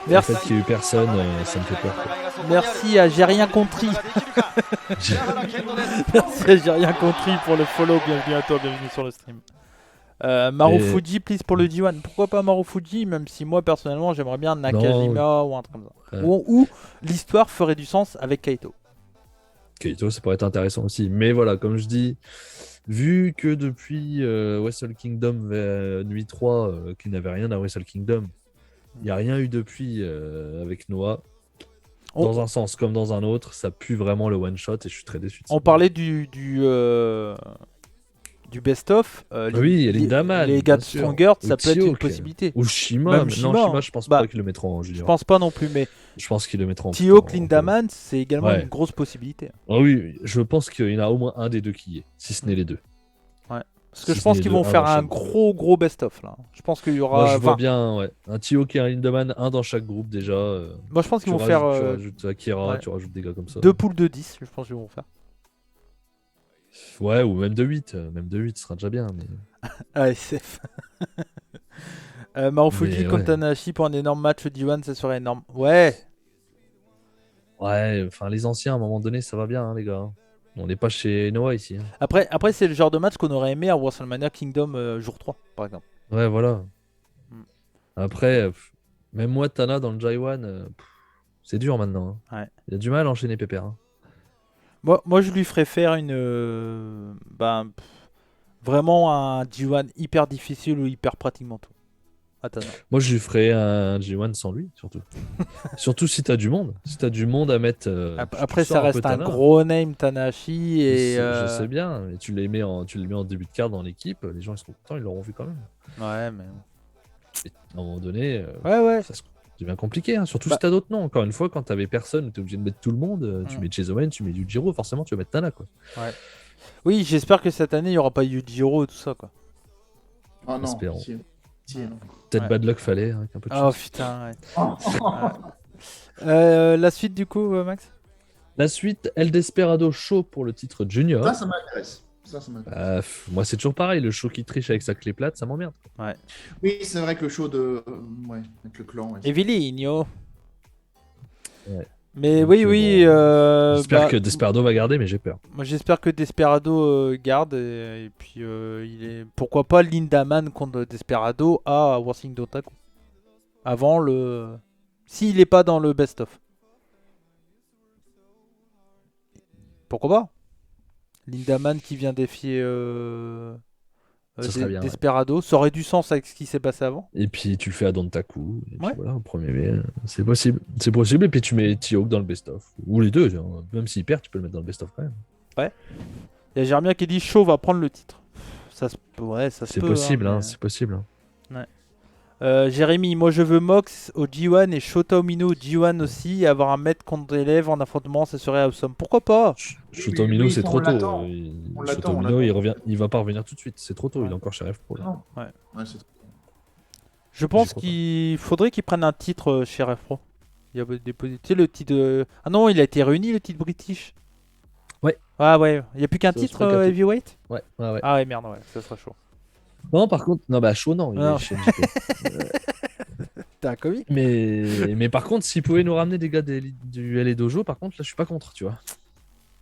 Le Merci, fait qu'il n'y ait eu personne, ça me fait peur, quoi. merci à J'ai rien compris. Merci à J'ai rien compris pour le follow. Bienvenue à toi, bienvenue sur le stream. Marufuji, please pour le D1. Pourquoi pas Marufuji, même si moi personnellement j'aimerais bien Nakajima ou un truc comme ça. Ou l'histoire ferait du sens avec Kaito. Kaito, ça pourrait être intéressant aussi. Mais voilà, comme je dis, vu que depuis Wrestle Kingdom Nuit 3, qui n'avait rien à Wrestle Kingdom, il n'y a rien eu depuis avec Noah. Dans un sens comme dans un autre, ça pue vraiment le one shot et je suis très déçu de ça. On parlait du best-of. Oui, Linda Man, les gars de bien sûr. Strongheart, Ou ça peut être une T-Hawk. possibilité. Ou Shima. Même Non, Shima, Shima, je pense pas qu'ils le mettront en Je junior. pense pas non plus, mais Je pense qu'ils le mettront en T-Hawk, en- Lindaman, c'est également Ouais. une grosse possibilité. Ah oui, je pense qu'il y en a au moins un des deux qui y est, si ce n'est les deux. Parce que Si je ce pense n'est qu'ils le vont faire un invincible. gros best-of là. Je pense qu'il y aura. Moi, je vois enfin, bien un T-Hawk et un Lindemann, un dans chaque groupe déjà. moi, je pense qu'ils Tu vont faire tu rajoutes Akira, ouais. tu rajoutes des gars comme ça. 2 poules de 10, je pense qu'ils vont faire. Ouais, ou même de 8. Même de 8, ce sera déjà bien. Mais... ASF. Marufuji Mais contre ouais. Tanahashi pour un énorme match D1, ça serait énorme. Ouais. Ouais, enfin, les anciens, à un moment donné, ça va bien, hein, les gars. On n'est pas chez Noah ici. Hein. Après c'est le genre de match qu'on aurait aimé à WrestleMania Kingdom jour 3, par exemple. Ouais, voilà. Mm. Après, même moi, Tana, dans le J1, c'est dur maintenant. Hein. Ouais. Il a du mal à enchaîner Pépère. Hein. Moi, je lui ferais faire vraiment un D1 hyper difficile ou hyper pratiquement tout. Attends. Moi, je lui ferais un J1 sans lui, surtout. Surtout si t'as du monde. Si t'as du monde à mettre. Après, tu ça sors reste peu un Tana. gros name Tanahashi et. Je sais bien, mais tu les mets en début de carte dans l'équipe, les gens ils seront contents, ils l'auront vu quand même. Ouais, mais. Et à un moment donné, Ouais. ça devient compliqué, hein. Surtout Bah- si t'as d'autres noms. Encore une fois, quand t'avais personne, t'es obligé de mettre tout le monde. Tu mets Chase Owens, tu mets Yujiro, forcément tu vas mettre Tana, quoi. Oui, j'espère que cette année il n'y aura pas Yujiro et tout ça, quoi. Ah non, Espérons. si, non. Peut-être Ouais. Bad Luck fallait, avec un peu de Oh chance. putain, ouais. Oh. La suite du coup, Max. La suite, El Desperado Show pour le titre Junior. Ça m'intéresse. Ça m'intéresse. Moi, c'est toujours pareil, le show qui triche avec sa clé plate, ça m'emmerde. Oui, c'est vrai que le show de. Ouais, avec le clan. Ouais. Evilinho. Ouais. Mais Donc, oui. J'espère que Desperado va garder, mais j'ai peur. Moi j'espère que Desperado garde et puis pourquoi pas Lindaman contre Desperado à Wrestling Dontaku. Avant le. S'il est pas dans le best-of. Pourquoi pas Lindaman qui vient défier Ça serait bien, Desperado. Ça aurait du sens avec ce qui s'est passé avant. Et puis tu le fais à Dontaku. Et puis Ouais. voilà, au premier mai, c'est possible. C'est possible. Et puis tu mets T-Hawk dans le best-of. Ou les deux. Genre. Même s'il perd, tu peux le mettre dans le best-of quand même. Il y a Germien qui dit Shaw va prendre le titre. Ça se C'est peut, possible, mais- c'est possible. Hein. Jérémy, moi je veux Mox au G1 et Shota Umino au G1 aussi. Et avoir un maître contre élève en affrontement, ça serait awesome. Pourquoi pas Shotomino, oui, c'est ça, trop on tôt. l'attend. On l'attend, Shotomino, on l'attend. il va pas revenir tout de suite. C'est trop tôt, il est encore chez Ref Pro. Là. Non. Ouais. Ouais, c'est- Je pense J'y crois qu'il faudrait qu'il prenne un titre chez RF-Pro. Il y a tu sais, le titre. Ah non, il a été réuni le titre British. Ouais. Ah ouais, il n'y a plus qu'un Ça titre serait qu'un titre. heavyweight. Ouais. Ah ouais, merde, ouais, ça sera chaud. Non, par contre, non, bah chaud, non. Il Non. est chez MJP. T'as un comique mais par contre, s'ils pouvaient nous ramener des gars du LA Dojo, par contre, là, je suis pas contre, tu vois.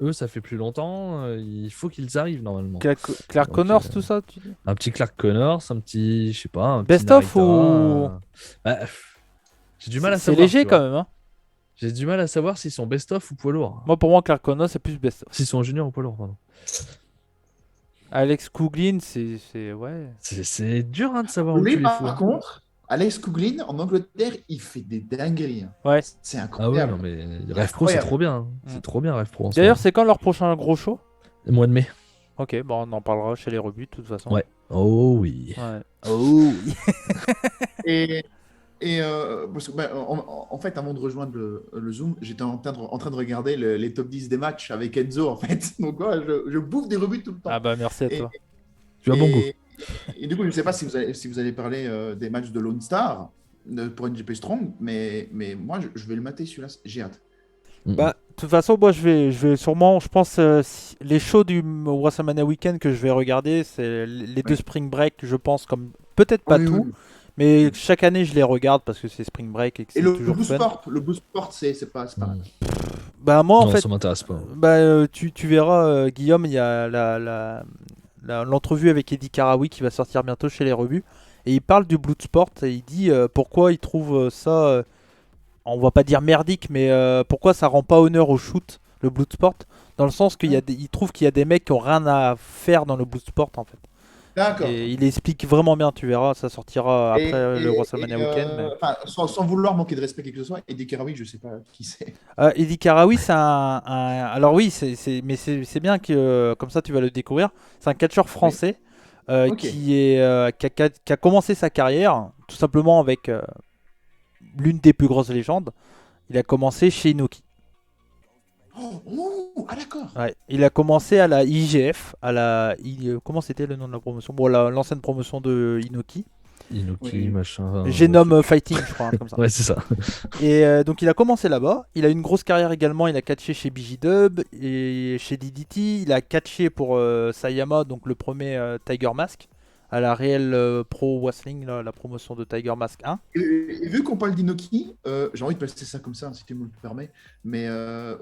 Eux, ça fait plus longtemps. Il faut qu'ils arrivent normalement. Clark Donc, Connors, tout ça, tu dis Un petit Clark Connors, un petit, je sais pas, un Best petit of Narita, ou- Bah, j'ai du mal à C'est savoir. léger tu vois. quand même. Hein. J'ai du mal à savoir s'ils sont best-of ou poids lourd. Moi, pour moi, Clark Connors, c'est plus best-of. S'ils sont junior ou poids lourd, pardon. Alex Couglin, c'est. Ouais. C'est dur hein, de savoir où Lui, tu les fous. par contre, Alex Couglin, en Angleterre, il fait des dingueries. Ouais. C'est Ah ouais, incroyable. non, mais Rêve Pro, c'est Incroyable. trop bien. Mm. C'est trop bien, Rêve Pro. en ce D'ailleurs, moment. c'est quand leur prochain gros show? Mois de mai. Ok, bon, on en parlera chez les rebuts de toute façon. Ouais. Oh oui. Ouais. Oh oui. Et, parce que, en fait, avant de rejoindre le Zoom, j'étais en train de regarder les top 10 des matchs avec Enzo, en fait. Donc, ouais, je bouffe des rebuts tout le temps. Ah bah merci à Et- toi. Tu as bon goût. Et du coup, je ne sais pas si vous allez parler des matchs de Lone Star pour NGP Strong, mais moi, je vais le mater celui-là. J'ai hâte. Bah, de toute façon, moi je vais sûrement, je pense, les shows du WrestleMania Weekend que je vais regarder, c'est les deux Spring Break, je pense, comme peut-être pas Oui, tout, oui. mais chaque année je les regarde parce que c'est Spring Break et que Et c'est le toujours Blue fun. Sport, c'est pas mal. Bah, moi en Non, fait, ça m'intéresse pas. bah, tu verras, Guillaume, il y a l'entrevue avec Eddie Karawi qui va sortir bientôt chez les revues. Et il parle du Bloodsport et il dit pourquoi il trouve ça, on va pas dire merdique, mais pourquoi ça rend pas honneur au shoot, le Bloodsport, dans le sens il trouve qu'il y a des mecs qui ont rien à faire dans le Bloodsport en fait. D'accord. Et il explique vraiment bien, tu verras, ça sortira après le WrestleMania Weekend. Mais... enfin, sans vouloir manquer de respect quelque que ce soit, Eddie Karawi, je sais pas qui c'est. Eddie Karawi, c'est alors oui, mais c'est bien que comme ça tu vas le découvrir. C'est un catcheur français Ok. qui a commencé sa carrière tout simplement avec l'une des plus grosses légendes. Il a commencé chez Inoki. Ah d'accord. Ouais, il a commencé à la IGF, comment c'était le nom de la promotion? Bon, l'ancienne promotion de Inoki. Inoki, Oui. machin. Genome Fighting, je crois, comme ça. Ouais, c'est ça. Et donc il a commencé là-bas. Il a une grosse carrière également. Il a catché chez BJ Dub et chez DDT. Il a catché pour Sayama, donc le premier Tiger Mask, à la Real Pro Wrestling, la promotion de Tiger Mask 1. Et vu qu'on parle d'Inoki, j'ai envie de passer ça comme ça, si tu me le permets. Mais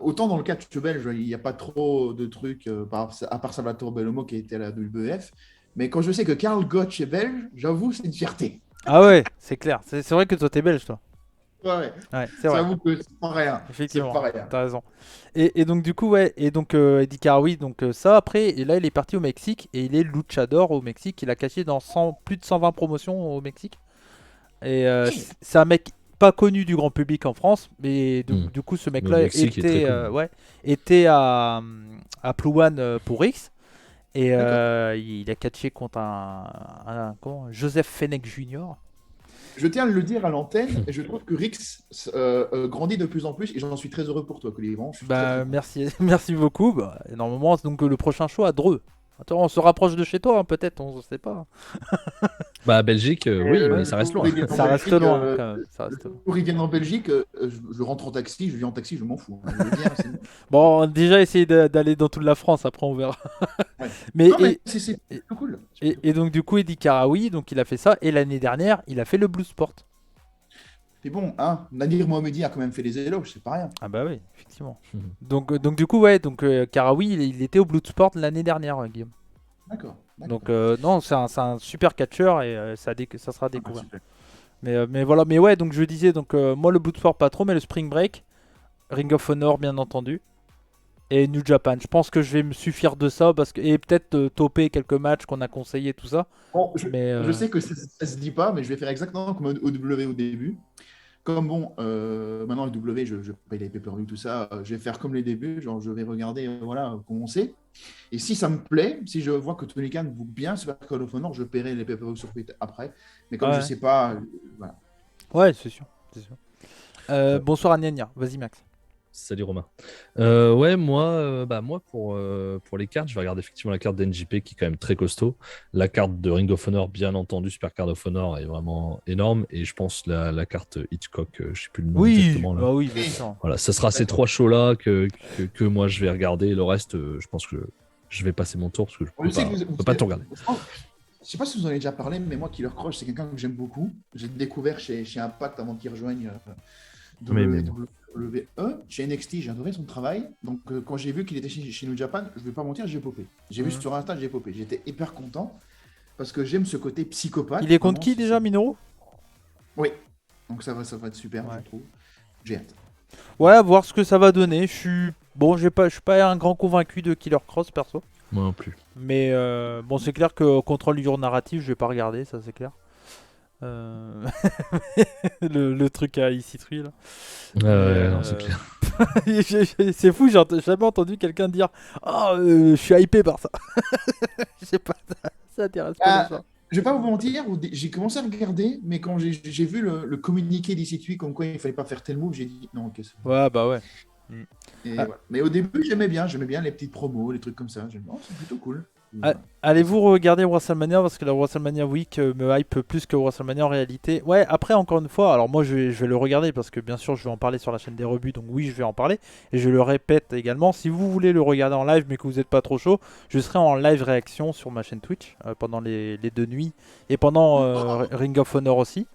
autant dans le catch belge, il n'y a pas trop de trucs, à part Salvatore Bellomo qui était à la WF. Mais quand je sais que Karl Gotch est belge, j'avoue, c'est une fierté. Ah ouais, c'est clair. C'est vrai que toi t'es belge, toi. Ouais, Ouais, c'est vrai. j'avoue que c'est pas rien. Effectivement, C'est pas rien. t'as raison. Et donc du coup, ouais, et donc Eddie Karawi, donc ça après, et là il est parti au Mexique et il est luchador au Mexique. Il a caché dans plus de 120 promotions au Mexique. Et c'est un mec pas connu du grand public en France, mais du coup ce mec-là Le Mexique est très connu. était à Plouane pour X. Et il a catché contre comment, Joseph Fenech Jr. Je tiens à le dire à l'antenne, et je trouve que Rix grandit de plus en plus, et j'en suis très heureux pour toi, Colivran. Bah merci, merci beaucoup. Bah, énormément. Donc le prochain show à Dreux. Attends, on se rapproche de chez toi, hein, peut-être, on ne sait pas. Bah, Belgique, oui, mais ça reste loin. Ça reste loin, quand même. Ça reste loin. Pour ils viennent en Belgique, je rentre en taxi, je viens en taxi, je m'en fous. Je veux bien, c'est bon. Bon, on a déjà essayé d'aller dans toute la France, après on verra. Ouais. Mais, Non, mais c'est plutôt cool. et donc du coup, Eddie Karawi, donc il a fait ça. Et l'année dernière, il a fait le Blue Sport. C'est bon, hein. Nadir Mohamedi a quand même fait les éloges, c'est pas rien. Ah bah oui, effectivement. Donc du coup, ouais, donc Karawi, il était au Blue Sport l'année dernière, Guillaume. D'accord. Donc non, c'est un super catcheur et ça sera Ah, découvert. super. Mais voilà, mais ouais, donc je disais, donc moi le Bloodsport pas trop, mais le Spring Break, Ring of Honor bien entendu, et New Japan. Je pense que je vais me suffire de ça parce que et peut-être toper quelques matchs qu'on a conseillés tout ça. Bon, Mais je sais que ça se dit pas, mais je vais faire exactement comme au W au début. Comme bon, maintenant le W, je paye les pay-per-view, tout ça, je vais faire comme les débuts, genre je vais regarder, voilà, comment c'est. Et si ça me plaît, si je vois que Tony Khan book bien Super Call of Honor, je paierai les pay-per-view sur Twitter après. Mais comme Ouais. je sais pas, voilà. Ouais, c'est sûr. Bonsoir Agnania, vas-y Max. Salut Romain. Ouais, moi pour les cartes, je vais regarder effectivement la carte d'NJP qui est quand même très costaud. La carte de Ring of Honor, bien entendu, Super Card of Honor est vraiment énorme. Et je pense la carte Hitchcock, je sais plus le nom exactement. Là. Bah oui, bien sûr. Voilà, ça sera ces trois shows-là que moi je vais regarder. Et le reste, je pense que je vais passer mon tour parce que je peux pas tout regarder. Je sais pas si vous en avez déjà parlé, mais moi, Killer Crush, c'est quelqu'un que j'aime beaucoup. J'ai découvert chez Impact avant qu'il rejoigne WWE. Chez NXT, j'ai adoré son travail. Donc, quand j'ai vu qu'il était chez New Japan, je vais pas mentir, j'ai popé. J'ai vu sur Insta, j'ai popé. J'étais hyper content parce que j'aime ce côté psychopathe. Il est contre Vraiment, qui déjà, Minoru? Oui. Donc, ça va être super, Ouais. je trouve. J'ai hâte. Ouais, à voir ce que ça va donner. Je suis pas un grand convaincu de Killer Cross perso. Moi non plus. Mais bon, c'est clair que contrôle du narratif, je vais pas regarder, ça c'est clair. Le truc à Issy-Tree, là. Non, c'est clair. C'est fou, j'ai jamais entendu quelqu'un dire « Ah, je suis hypé par ça !» Je sais pas, ça intéresse pas les gens. Je vais pas vous mentir, j'ai commencé à regarder, mais quand j'ai vu le communiqué d'Issy-Tree comme quoi il fallait pas faire tel move, j'ai dit non, ok. Ouais, bah ouais. Voilà. Mais au début, j'aimais bien les petites promos, les trucs comme ça. C'est plutôt cool. Allez-vous regarder WrestleMania parce que la WrestleMania Week me hype plus que WrestleMania en réalité. Ouais, après encore une fois, alors moi je vais le regarder parce que bien sûr je vais en parler sur la chaîne des rebuts, donc oui je vais en parler. Et je le répète également, si vous voulez le regarder en live mais que vous n'êtes pas trop chaud, je serai en live réaction sur ma chaîne Twitch pendant les 2 nuits et pendant Ring of Honor aussi.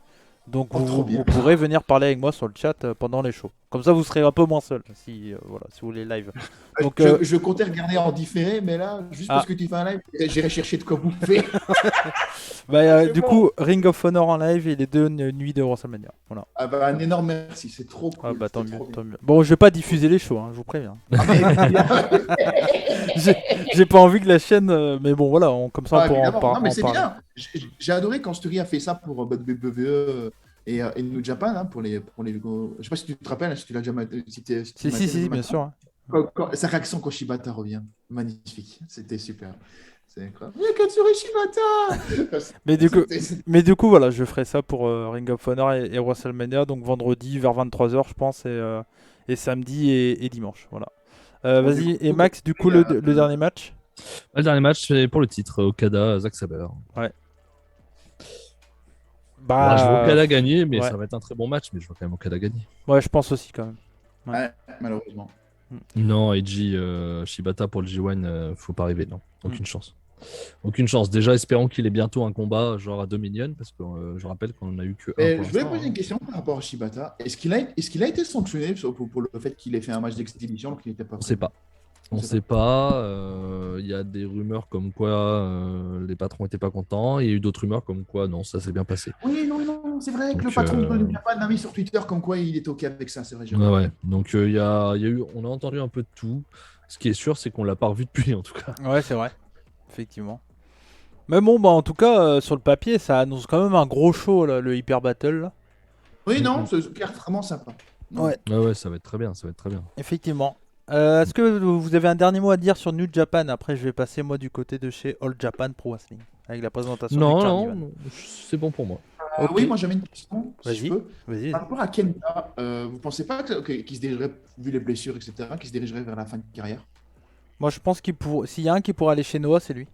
Donc vous pourrez venir parler avec moi sur le chat pendant les shows. Comme ça vous serez un peu moins seul si vous voulez live. Donc, je comptais regarder en différé, mais là, juste parce que tu fais un live, j'irai chercher de quoi bouffer. Du coup, Ring of Honor en live et les 2 nuits de WrestleMania. Voilà. Un énorme merci, c'est trop cool. Tant mieux. Bon, je vais pas diffuser les shows, je vous préviens. J'ai pas envie que la chaîne, mais bon voilà, comme ça on pourra en parler. Non mais c'est bien. J'ai adoré quand Story a fait ça pour WWE et New Japan pour les. Je sais pas si tu te rappelles, si tu l'as déjà maté. Si, bien sûr. Sa réaction quand Shibata revient, magnifique. C'était super. C'est incroyable. Katsuri Shibata. mais du coup voilà, je ferai ça pour Ring of Honor et WrestleMania, donc vendredi vers 23h je pense et samedi et dimanche. Voilà. Vas-y, et Max, du coup, le dernier match. Le dernier match, c'est pour le titre, Okada, Zack Sabre. Ouais. Je vois Okada gagner, mais ça va être un très bon match, mais je vois quand même Okada gagner. Ouais, je pense aussi quand même. Ouais, malheureusement. Non, Eiji Shibata pour le G1, faut pas rêver, non. Aucune chance. Aucune chance. Déjà, espérons qu'il ait bientôt un combat genre à Dominion, parce que je rappelle qu'on en a eu que un. Je voulais poser une question par rapport à Shibata. Est-ce qu'il a été sanctionné pour le fait qu'il ait fait un match d'exhibition alors qu'il n'était pas On sait pas. On sait pas. Il y a des rumeurs comme quoi les patrons n'étaient pas contents. Il y a eu d'autres rumeurs comme quoi non, ça s'est bien passé. Oui, non, c'est vrai que le patron de New Japan a mis sur Twitter comme quoi il est OK avec ça, c'est vrai. Ouais. Donc on a entendu un peu de tout. Ce qui est sûr, c'est qu'on l'a pas revu depuis en tout cas. Ouais, c'est vrai. Effectivement. Mais bon, en tout cas, sur le papier, ça annonce quand même un gros show, là, le Hyper Battle. Là. Oui, non, c'est vraiment sympa. Ouais, ça va être très bien. Effectivement. Est-ce que vous avez un dernier mot à dire sur New Japan? Après, je vais passer moi du côté de chez All Japan Pro Wrestling avec la présentation. Non, c'est bon pour moi. Okay. Oui, moi j'avais une question. Vas-y. Par rapport à Kenta, vous pensez pas qu'il se dirigerait, vu les blessures, etc., qu'il se dirigerait vers la fin de carrière? Moi, je pense s'il y a un qui pourrait aller chez Noah, c'est lui.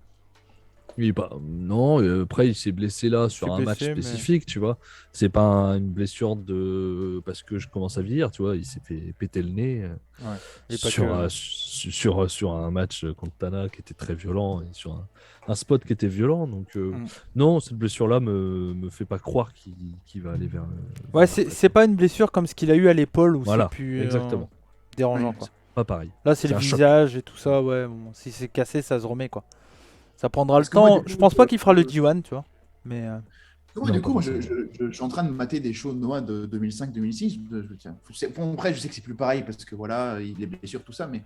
Oui, non, après il s'est blessé là sur un match spécifique, tu vois. C'est pas une blessure parce que je commence à vieillir, tu vois. Il s'est fait péter le nez sur un match contre Tana qui était très violent et sur un spot qui était violent. Donc non, cette blessure-là me fait pas croire qu'il va aller vers. Ouais, c'est pas une blessure comme ce qu'il a eu à l'épaule où voilà, c'est plus exactement. dérangeant quoi. Pas pareil. Là, c'est le visage et tout ça, ouais. Bon, si c'est cassé, ça se remet quoi. Ça prendra le temps. Je pense pas qu'il fera le G1, tu vois. Mais du coup, moi, je suis en train de mater des shows de Noah de 2005-2006. Après, je sais que c'est plus pareil parce que voilà, les blessures, tout ça, mais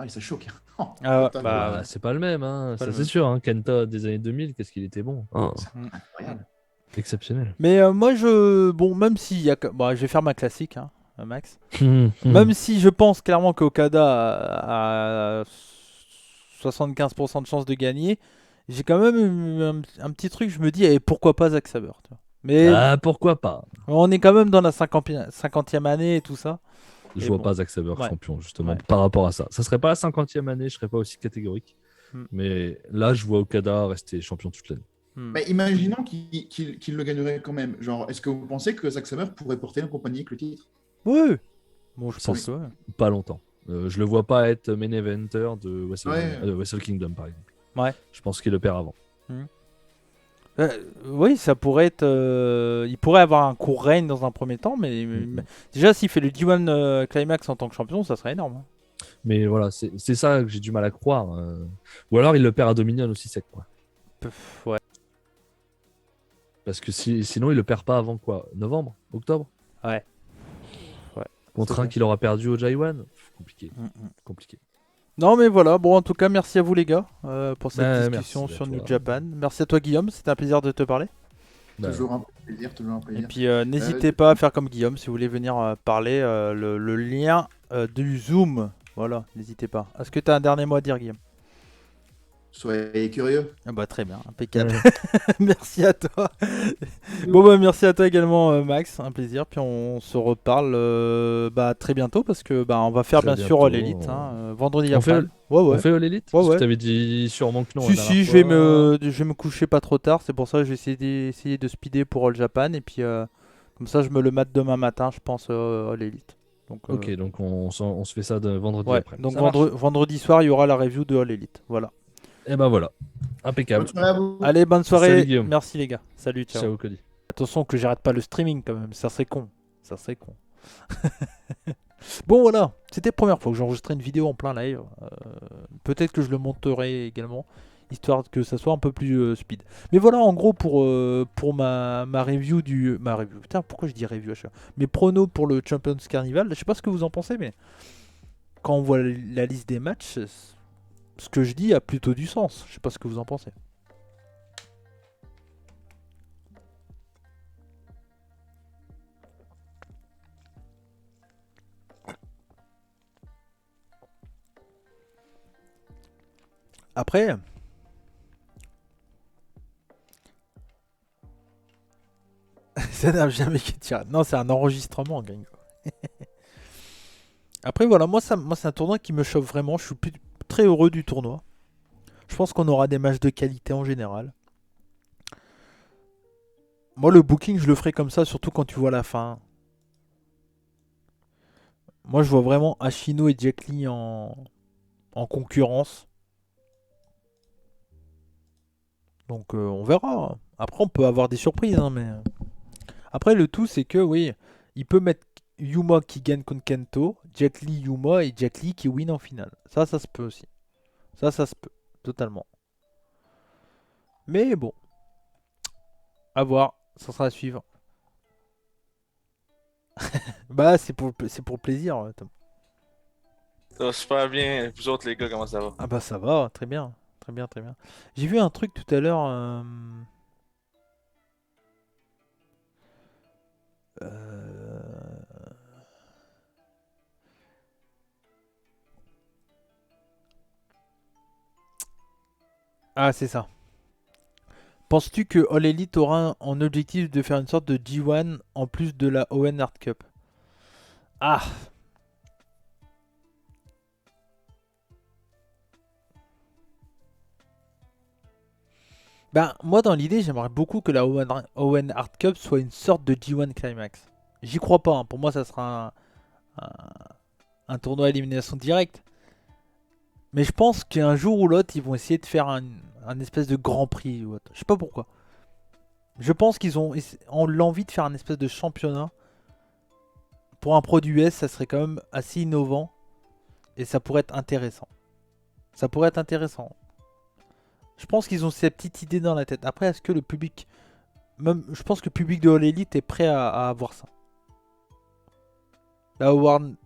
ça choque. C'est pas le même, hein. Ça c'est sûr. Hein. Kenta des années 2000, qu'est-ce qu'il était bon. C'est incroyable. Exceptionnel. Mais moi, même si je vais faire ma classique, hein, Max. Même si je pense clairement qu'Okada a 75% de chance de gagner, j'ai quand même un petit truc, je me dis, pourquoi pas Zack Sabre, tu vois. Mais pourquoi pas. On est quand même dans la 50e année et tout ça. Je vois pas Zack Sabre champion, justement, par rapport à ça. Ça serait pas la 50e année, je serais pas aussi catégorique. Mais là, je vois Okada rester champion toute l'année. Mais imaginons qu'il le gagnerait quand même. Genre, est-ce que vous pensez que Zack Sabre pourrait porter la compagnie avec le titre? Oui. Bon, je pense que pas longtemps. Je le vois pas être main eventer de Wrestle Kingdom, par exemple. Ouais. Je pense qu'il le perd avant. Oui, ça pourrait être. Il pourrait avoir un court règne dans un premier temps, mais déjà, s'il fait le G1 Climax en tant que champion, ça serait énorme. Mais voilà, c'est ça que j'ai du mal à croire. Ou alors il le perd à Dominion aussi sec, quoi. Ouais. Parce que sinon, il le perd pas avant quoi? Novembre? Octobre? Ouais. Contre un qu'il aura perdu au J1? Compliqué. Compliqué. Non mais voilà, bon en tout cas merci à vous les gars pour cette discussion sur New Japan. Merci à toi Guillaume, c'était un plaisir de te parler. Bah, Toujours un plaisir, toujours un Et plaisir. puis n'hésitez pas à faire comme Guillaume si vous voulez venir parler. Le lien du Zoom. Voilà, n'hésitez pas. Est-ce que tu as un dernier mot à dire, Guillaume? Soyez curieux. Ah bah très bien, impeccable. ouais. Merci à toi. Bon bah merci à toi également Max, un plaisir. Puis on se reparle très bientôt parce que on va faire Très bien sûr bientôt, l'élite on- vendredi On fait, après. Ouais on ouais. fait l'élite Ouais, Parce ouais. que t'avais dit sûrement que non la Si dernière si, fois. je vais me coucher pas trop tard, c'est pour ça que je vais essayer de speeder pour All Japan et puis comme ça je me le mate demain matin, je pense à l'élite. Donc Ok, donc on se fait ça de vendredi ouais, après. donc Ça marche. vendredi soir, il y aura la review de All Elite. Voilà. Et ben voilà. Bonne Impeccable. soirée à vous. Allez, bonne Salut, soirée. Guillaume. Merci les gars. Salut, ciao. Ciao, Cody. Attention que j'arrête pas le streaming quand même, ça serait con. Ça serait con. Bon voilà, c'était la première fois que j'enregistrais une vidéo en plein live. Peut-être que je le monterai également, histoire que ça soit un peu plus speed. Mais voilà en gros pour ma review du... Ma review, putain pourquoi je dis review à chaque fois. Mes pronos pour le Champions Carnival, je sais pas ce que vous en pensez mais quand on voit la liste des matchs, ce que je dis a plutôt du sens. Je sais pas ce que vous en pensez. Après, ça n'a jamais été tiré. Non, c'est un enregistrement, gringo. Après, voilà, moi, c'est un tournoi qui me chauffe vraiment. Je suis très heureux du tournoi. Je pense qu'on aura des matchs de qualité en général. Moi, le booking, je le ferai comme ça, surtout quand tu vois la fin. Moi, je vois vraiment Ashino et Jack Lee en concurrence. Donc, on verra. Après, on peut avoir des surprises, hein, mais... Après, le tout, c'est que, oui, il peut mettre Yuma qui gagne contre Kento, Jack Lee Yuma et Jack Lee qui win en finale. Ça se peut aussi. Ça se peut. Totalement. Mais bon. À voir. Ça sera à suivre. Bah, c'est pour le plaisir, Tom. Ça va super bien. Vous autres, les gars, comment ça va? Ah bah, ça va. Très bien. Très bien, très bien. J'ai vu un truc tout à l'heure. Ah, c'est ça. Penses-tu que All Elite aura en objectif de faire une sorte de G1 en plus de la Owen Hard Cup? Ah! Ben, moi, dans l'idée, j'aimerais beaucoup que la Owen Hard Cup soit une sorte de G1 Climax. J'y crois pas, hein. Pour moi, ça sera un tournoi à élimination directe. Mais je pense qu'un jour ou l'autre, ils vont essayer de faire un espèce de grand prix ou autre. Je sais pas pourquoi. Je pense qu'ils ont l'envie de faire un espèce de championnat. Pour un produit US, ça serait quand même assez innovant. Et ça pourrait être intéressant. Ça pourrait être intéressant. Je pense qu'ils ont cette petite idée dans la tête. Après, est-ce que le public... Même, je pense que le public de All Elite est prêt à avoir ça. La Owen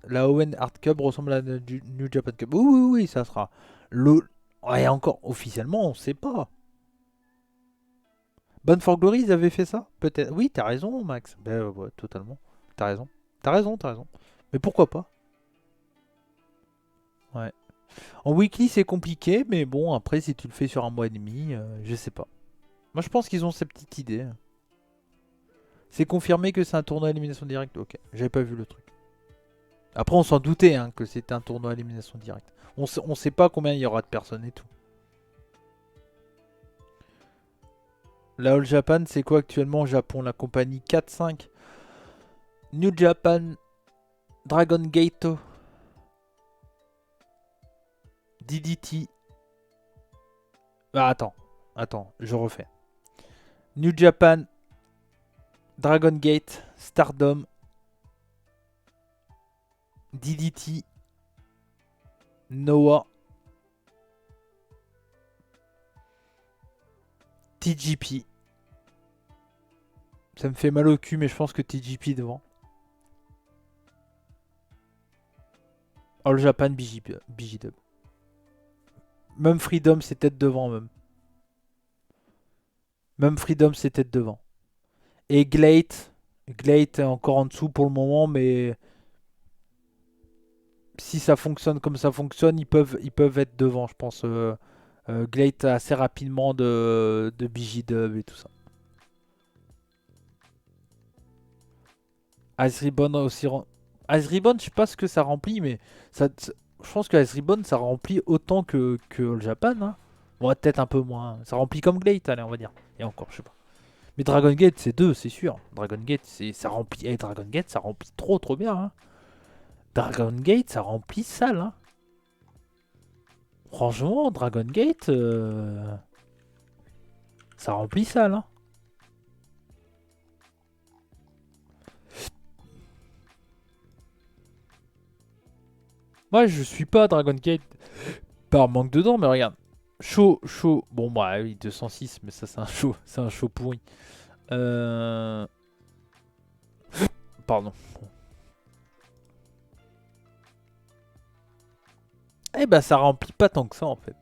Hard Cup ressemble à la New Japan Cup. Oui, oui, oui, ça sera. Ouais, encore, officiellement, on sait pas. Bonne for Glory, ils avaient fait ça? Peut-être. Oui, t'as raison, Max. Ben ouais, totalement. T'as raison. T'as raison, t'as raison. Mais pourquoi pas? Ouais. En weekly, c'est compliqué, mais bon, après, si tu le fais sur un mois et demi, je sais pas. Moi, je pense qu'ils ont cette petite idée. C'est confirmé que c'est un tournoi à élimination directe? Ok, j'avais pas vu le truc. Après, on s'en doutait hein, que c'était un tournoi à élimination directe. On sait pas combien il y aura de personnes et tout. La All Japan, c'est quoi actuellement au Japon? La compagnie 4-5. New Japan. Dragon Gate. DDT. Ah, attends, je refais. New Japan. Dragon Gate. Stardom. DDT. Noah. TGP. Ça me fait mal au cul, mais je pense que TGP devant. All Japan, BG-Dub. Même Freedom, c'est tête devant, même. Même Freedom, c'est tête devant. Et Glade. Glade est encore en dessous pour le moment, mais si ça fonctionne comme ça fonctionne, ils peuvent être devant, je pense. Glade assez rapidement de BG-Dub et tout ça. Ice Ribbon aussi. Ice Ribbon, je sais pas ce que ça remplit, mais je pense que Ice Ribbon ça remplit autant que All Japan. Hein. Bon, peut-être un peu moins. Ça remplit comme Glade, allez, on va dire. Et encore, je sais pas. Mais Dragon Gate, c'est 2, c'est sûr. Dragon Gate, ça remplit. Et Dragon Gate, ça remplit trop bien. Hein. Dragon Gate, ça remplit sale. Hein. Franchement, Dragon Gate, ça remplit sale. Hein. Moi, je suis pas Dragon Gate par manque dedans, mais regarde. Chaud. Bon, bah oui, 206, mais ça, c'est un show pourri. Pardon. Eh bah, ça remplit pas tant que ça, en fait.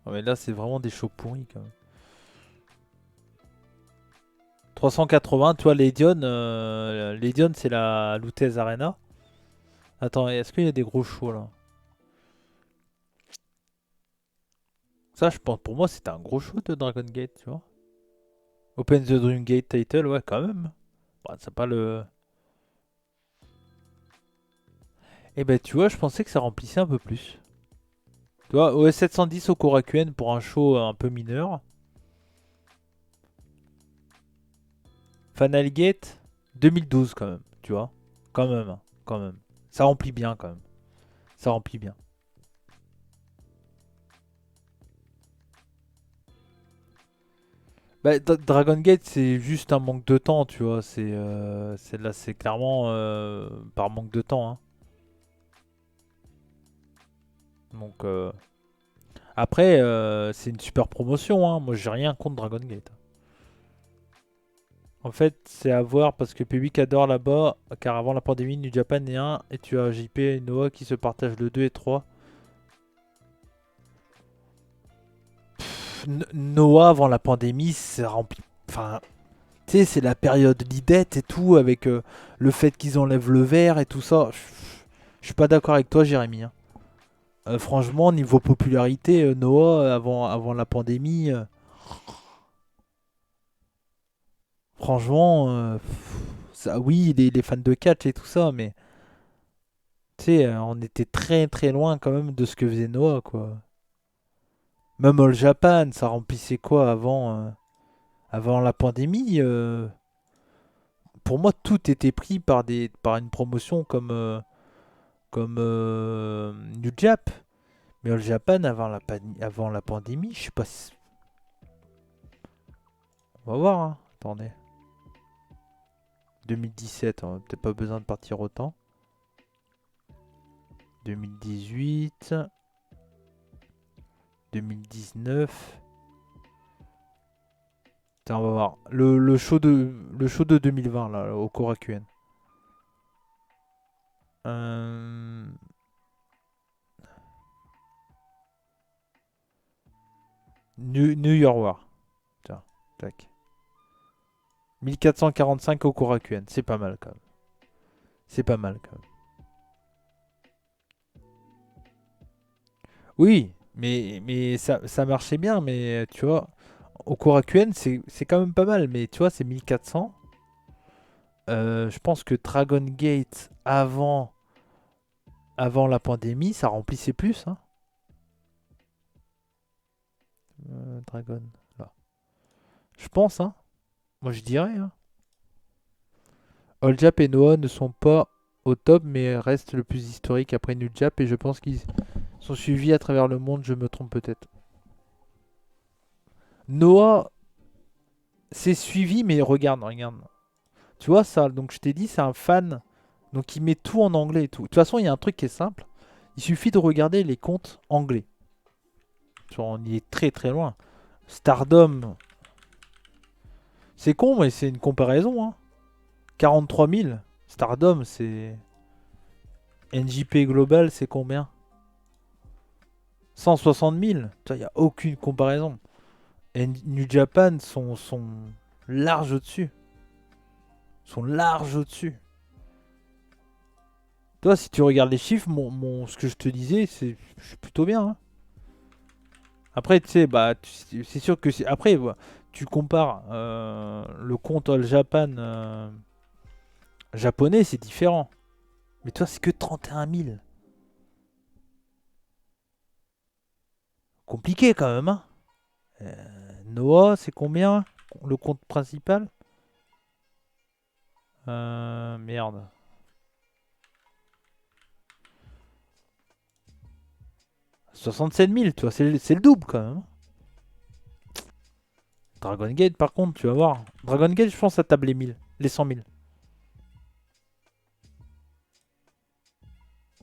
Non, mais là, c'est vraiment des shows pourris, quand même. 380, tu vois, Lédion, c'est la Lutez Arena. Attends, est-ce qu'il y a des gros shows, là? Ça, je pense, pour moi, c'était un gros show de Dragon Gate, tu vois. Open the Dream Gate title, ouais, quand même. Bah, c'est pas le... Eh ben, tu vois, je pensais que ça remplissait un peu plus. Tu vois, OS 710 au Korakuen pour un show un peu mineur. Final Gate 2012 quand même, tu vois. Quand même, hein, quand même. Ça remplit bien quand même. Ça remplit bien. Bah, Dragon Gate, c'est juste un manque de temps, tu vois. C'est clairement par manque de temps. Hein. Donc, après, c'est une super promotion. Hein. Moi, j'ai rien contre Dragon Gate. En fait, c'est à voir parce que Public adore là-bas. Car avant la pandémie, New Japan est 1 et tu as JP et Noah qui se partagent le 2 et 3. Noah avant la pandémie, c'est rempli. Enfin, tu sais, c'est la période Lidette et tout, avec le fait qu'ils enlèvent le verre et tout ça. Je suis pas d'accord avec toi, Jérémy. Hein. Franchement, niveau popularité, Noah avant la pandémie, franchement, ça, oui, les fans de catch et tout ça, mais tu sais, on était très loin quand même de ce que faisait Noah, quoi. Même All Japan, ça remplissait quoi avant la pandémie pour moi, tout était pris par une promotion comme New Jap. Mais All Japan, avant la pandémie, je sais pas si... On va voir, hein. Attendez. 2017, on a peut-être pas besoin de partir autant. 2018... 2019... Tiens, on va voir. Le show de 2020, là, au Korakuen. New York War. Tiens, tac. 1445 au Korakuen. C'est pas mal, quand même. C'est pas mal, quand même. Oui, mais ça marchait bien, mais tu vois... Au Korakuen, c'est quand même pas mal, mais tu vois, c'est 1400. Je pense que Dragon Gate, avant la pandémie, ça remplissait plus. Hein. Dragon, là. Je pense, hein. Moi, je dirais. Hein. All Jap et Noah ne sont pas au top, mais restent le plus historique après New Jap, et je pense qu'ils sont suivis à travers le monde, je me trompe peut-être. Noah, c'est suivi, mais regarde. Tu vois ça, donc je t'ai dit, c'est un fan. Donc il met tout en anglais et tout. De toute façon, il y a un truc qui est simple. Il suffit de regarder les comptes anglais. Tu vois, on y est très loin. Stardom. C'est con, mais c'est une comparaison. Hein. 43 000. Stardom, c'est... NJP Global, c'est combien? 160 000. Il n'y a aucune comparaison. Et New Japan sont large au-dessus. sont larges au-dessus. Toi, si tu regardes les chiffres, ce que je te disais, c'est plutôt bien. Hein. Après, tu sais, bah, c'est sûr que après, voilà, tu compares le compte All Japan japonais, c'est différent. Mais toi, c'est que 31 000. Compliqué quand même, hein. Noah, c'est combien le compte principal? Merde. 67 000, tu vois, c'est le double quand même. Dragon Gate, par contre, tu vas voir. Dragon Gate, je pense, ça table les 1000, les 100 000.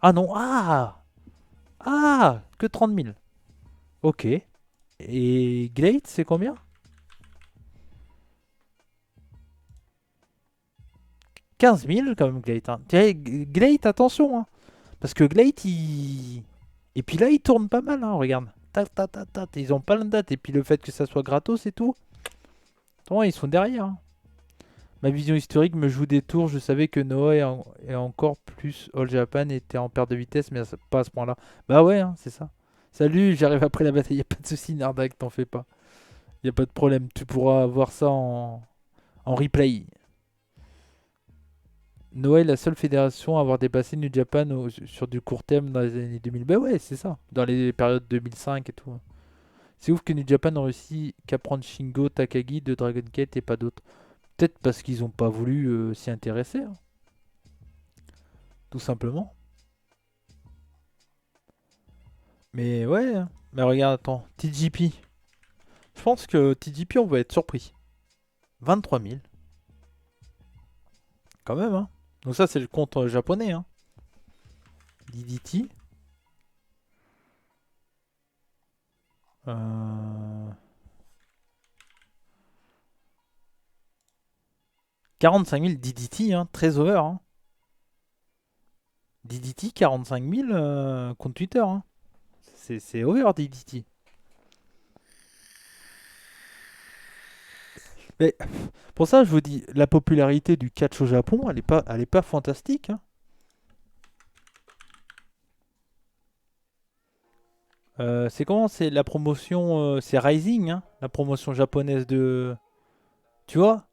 Ah non, que 30 000. Ok. Et Glade, c'est combien? 15 000 quand même, Glade. Hein. Tiens, Glade, attention. Hein. Parce que Glade, il... Et puis là, il tourne pas mal, hein, regarde. Ils ont pas de date. Et puis le fait que ça soit gratos et tout. Attends, ils sont derrière. Hein. Ma vision historique me joue des tours. Je savais que Noah et encore plus All Japan était en perte de vitesse, mais pas à ce point-là. Bah ouais, hein, c'est ça. Salut, j'arrive après la bataille. Y a pas de soucis, Nardak, t'en fais pas. Y a pas de problème. Tu pourras voir ça en replay. Noah est la seule fédération à avoir dépassé New Japan sur du court terme dans les années 2000. Bah ouais, c'est ça. Dans les périodes 2005 et tout. C'est ouf que New Japan a réussi qu'à prendre Shingo Takagi de Dragon Gate et pas d'autres. Peut-être parce qu'ils ont pas voulu s'y intéresser. Hein. Tout simplement. Mais ouais. Hein. Mais regarde, attends. TJP. Je pense que TJP, on va être surpris. 23 000. Quand même, hein. Donc ça, c'est le compte japonais, hein. DDT. 45 000 DDT, hein. Très over, hein. DDT, 45 000 compte Twitter, hein. C'est over, DDT. Mais pour ça, je vous dis, la popularité du catch au Japon, elle est pas fantastique, hein. C'est comment? C'est la promotion, c'est Rising, hein, la promotion japonaise de... Tu vois?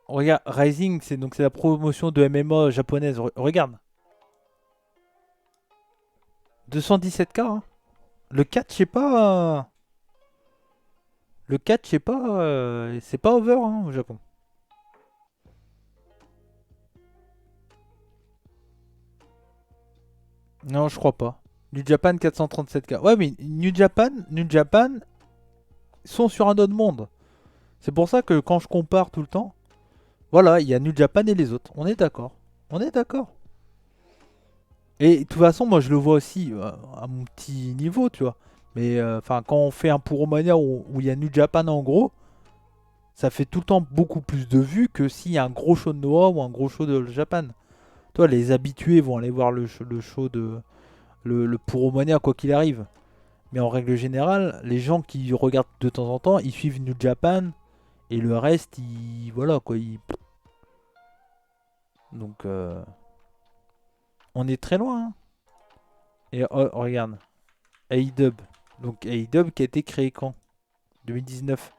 Regarde, Rising, c'est la promotion de MMA japonaise. Regarde. 217K, hein. Le catch, je sais pas... Le catch, je sais pas... c'est pas over, hein, au Japon. Non, je crois pas. New Japan 437K. Ouais, mais New Japan sont sur un autre monde. C'est pour ça que quand je compare tout le temps, voilà, il y a New Japan et les autres. On est d'accord. On est d'accord. Et de toute façon, moi je le vois aussi à mon petit niveau, tu vois. Mais enfin, quand on fait un Puromania où il y a New Japan en gros, ça fait tout le temps beaucoup plus de vues que s'il y a un gros show de Noah ou un gros show de Japan. Toi, les habitués vont aller voir le show de le Puromania quoi qu'il arrive. Mais en règle générale, les gens qui regardent de temps en temps, ils suivent New Japan et le reste, voilà quoi. Donc, on est très loin. Hein. Et regarde, AEW. Donc AEW qui a été créé quand? 2019.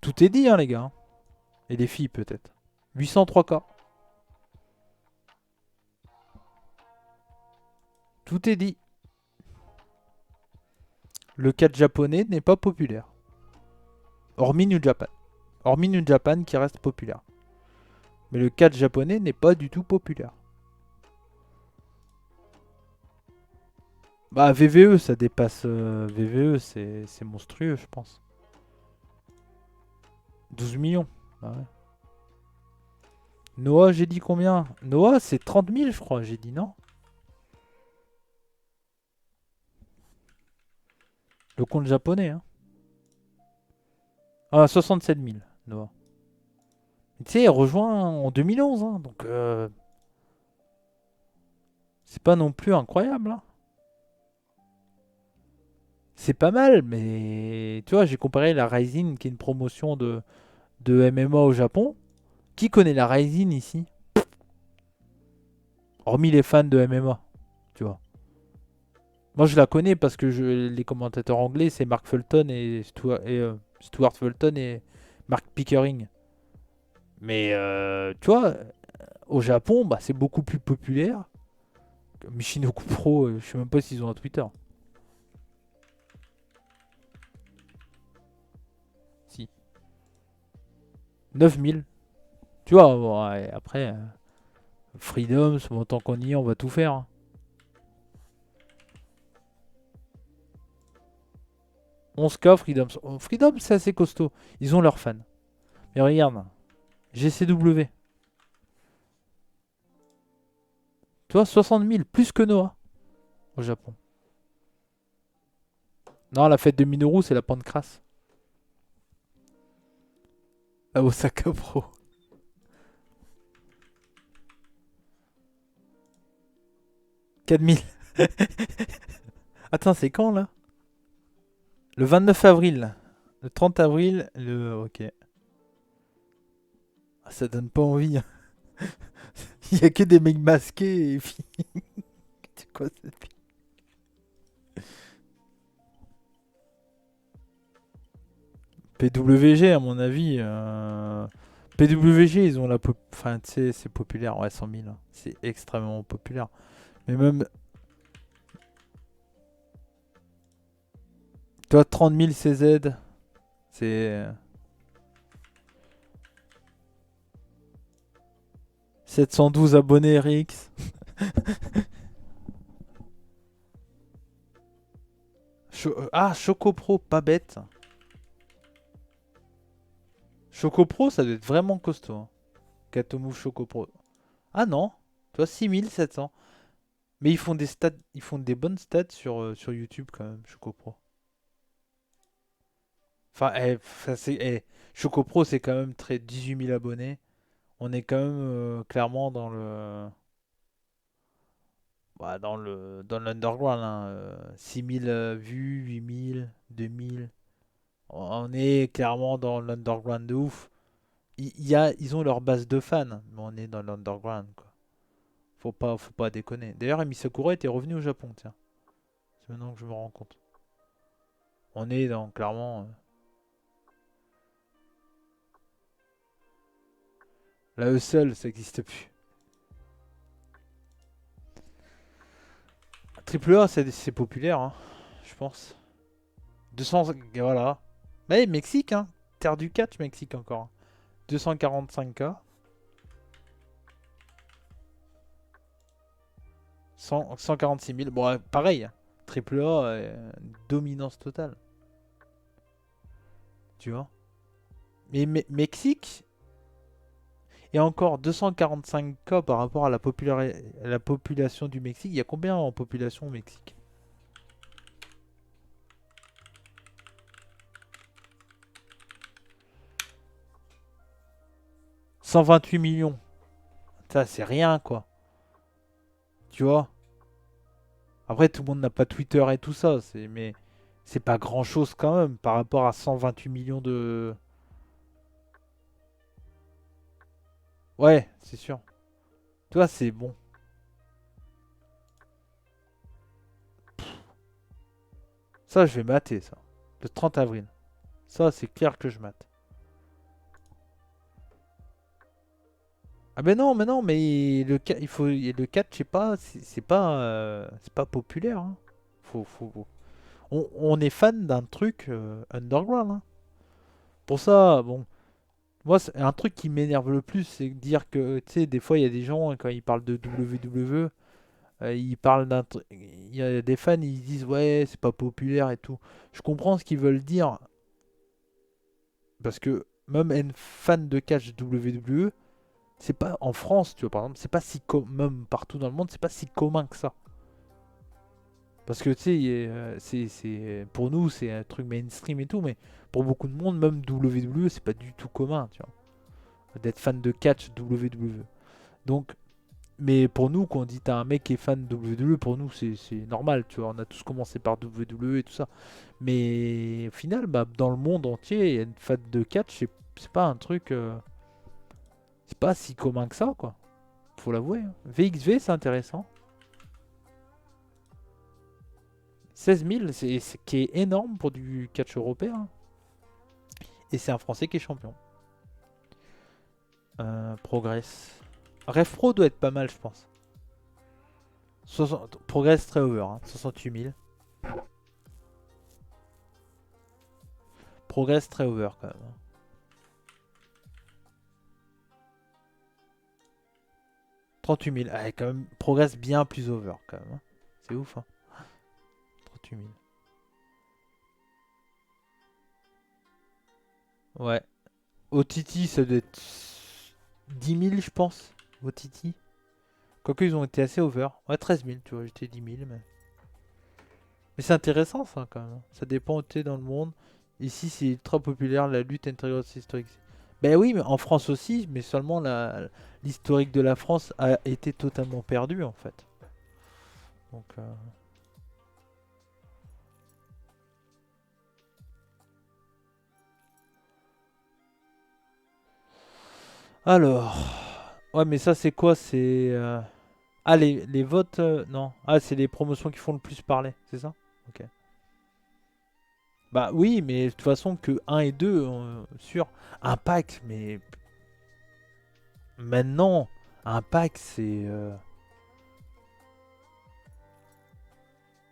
Tout est dit, hein, les gars. Et les filles, peut-être. 803K. Tout est dit. Le catch japonais n'est pas populaire. Hormis New Japan. Hormis New Japan qui reste populaire. Mais le catch japonais n'est pas du tout populaire. Bah VVE, ça dépasse... VVE, c'est monstrueux, je pense. 12 millions. Bah ouais. Noah, j'ai dit combien? Noah, c'est 30 000, je crois. J'ai dit non. Le compte japonais, hein. Ah, 67 000, Noah. Tu sais, il rejoint en 2011, hein, donc... c'est pas non plus incroyable, hein. C'est pas mal, mais tu vois, j'ai comparé la Rising, qui est une promotion de MMA au Japon. Qui connaît la Rising ici? Hormis les fans de MMA, tu vois. Moi, je la connais parce que les commentateurs anglais, c'est Mark Fulton et Stuart Fulton et Mark Pickering. Mais tu vois, au Japon, bah, c'est beaucoup plus populaire. Michinoku Pro, je sais même pas s'ils ont un Twitter. Si. 9000. Tu vois, bon, ouais, après, Freedom, bon, tant qu'on y est, on va tout faire. Hein. 11K, Freedom. Freedom, c'est assez costaud. Ils ont leurs fans. Mais regarde, GCW. Tu vois, 60 000, plus que Noah, au Japon. Non, la fête de Minoru, c'est la Pancras. À Osaka Pro. « 4000. Attends, c'est quand, là? Le 29 avril. Le 30 avril, Ok. Ah, ça donne pas envie. Hein. Il y a que des mecs masqués et puis... C'est quoi cette... PWG, à mon avis... PWG, ils ont la... Enfin, tu sais, c'est populaire. Ouais, 100 000. Hein. C'est extrêmement populaire. Mais même... Toi, 30 000 CZ. C'est... 712 abonnés RX. Choco Pro, pas bête. Choco Pro, ça doit être vraiment costaud. Hein. Katomove Choco Pro. Ah non, tu vois, 6700. Mais ils font des stats, ils font des bonnes stats sur YouTube quand même, Choco Pro. Enfin, Choco Pro, c'est quand même très 18 000 abonnés. On est quand même clairement dans le. Bah, dans l'underground. Hein. 6000 vues, 8000, 2000. On est clairement dans l'underground de ouf. Ils ont leur base de fans, mais on est dans l'underground, quoi. Faut pas déconner. D'ailleurs, Emi Sakura était revenu au Japon, tiens. C'est maintenant que je me rends compte. On est dans, clairement... la hustle, ça n'existe plus. Triple A, c'est populaire, hein, je pense. 200... Voilà. Mais Mexique, hein. Terre du catch, Mexique encore. 245K. 146 000. Bon, pareil. Triple A, dominance totale. Tu vois. Mais Mexique. Et encore 245K par rapport à la population du Mexique. Il y a combien en population au Mexique? « 128 millions. » Ça, c'est rien, quoi. Tu vois. Après, tout le monde n'a pas Twitter et tout ça. Mais c'est pas grand-chose quand même par rapport à 128 millions de... Ouais, c'est sûr. Toi, c'est bon. Ça, je vais mater, ça. Le 30 avril. Ça, c'est clair que je mate. Ah ben non, mais le catch, je sais pas, c'est pas populaire. Hein. On est fan d'un truc underground. Hein. Pour ça, bon, moi, c'est un truc qui m'énerve le plus, c'est de dire que, tu sais, des fois, il y a des gens, quand ils parlent de WWE, ils parlent d'un truc. Il y a des fans, ils disent, ouais, c'est pas populaire et tout. Je comprends ce qu'ils veulent dire, parce que même un fan de catch WWE, c'est pas en France, tu vois, par exemple, c'est pas si même partout dans le monde, c'est pas si commun que ça. Parce que tu sais, pour nous, c'est un truc mainstream et tout, mais pour beaucoup de monde, même WWE, c'est pas du tout commun, tu vois, d'être fan de catch WWE. Donc, Mais pour nous, quand on dit t'as un mec qui est fan de WWE, pour nous c'est normal, tu vois. On a tous commencé par WWE et tout ça. Mais au final, bah, dans le monde entier, il y a une fan de catch, c'est pas un truc. C'est pas si commun que ça, quoi. Faut l'avouer, hein. VXV, c'est intéressant. 16 000, c'est qui est énorme pour du catch européen. Et c'est un Français qui est champion. Progress. Ref Pro doit être pas mal, je pense. Progress très over, hein, 68 000. Progress très over quand même, hein. « 38 000. Ah, quand même, Progress bien plus over quand même, hein. C'est ouf, hein. 38 000. Ouais. OTT, ça doit être 10 000, je pense. OTT. Quoique, ils ont été assez over. Ouais, 13 000, tu vois, j'étais 10 000. Mais c'est intéressant, ça, quand même. Ça dépend où tu es dans le monde. Ici, c'est ultra populaire, la lutte intérieure historique. Ben oui, mais en France aussi, mais seulement l'historique de la France a été totalement perdu, en fait. Donc... Alors... Ouais, mais ça, c'est quoi? C'est... Ah, les votes... non. Ah, c'est les promotions qui font le plus parler, c'est ça? Ok. Bah oui, mais de toute façon, que 1 et 2, sûr. Un pack, mais... Maintenant, un pack, c'est...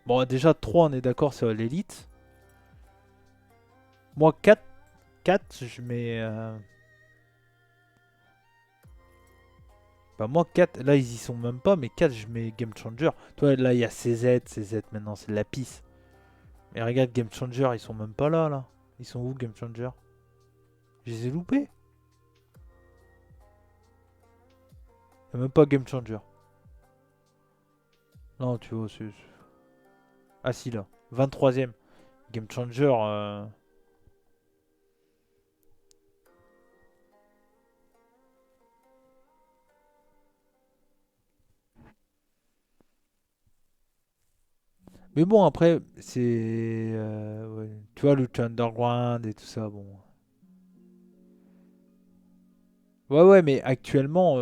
Bon, déjà, 3, on est d'accord, c'est l'élite. Moi, 4, je mets... Bah moi 4, là ils y sont même pas, mais 4 je mets Game Changer. Toi là il y a CZ maintenant, c'est de la pisse. Mais regarde Game Changer, ils sont même pas là. Ils sont où Game Changer? Je les ai loupés. Il y a même pas Game Changer. Non tu vois, c'est... Ah si là, 23ème. Game Changer... Mais bon, après, c'est... ouais. Tu vois, le Underground et tout ça, bon. Ouais, mais actuellement,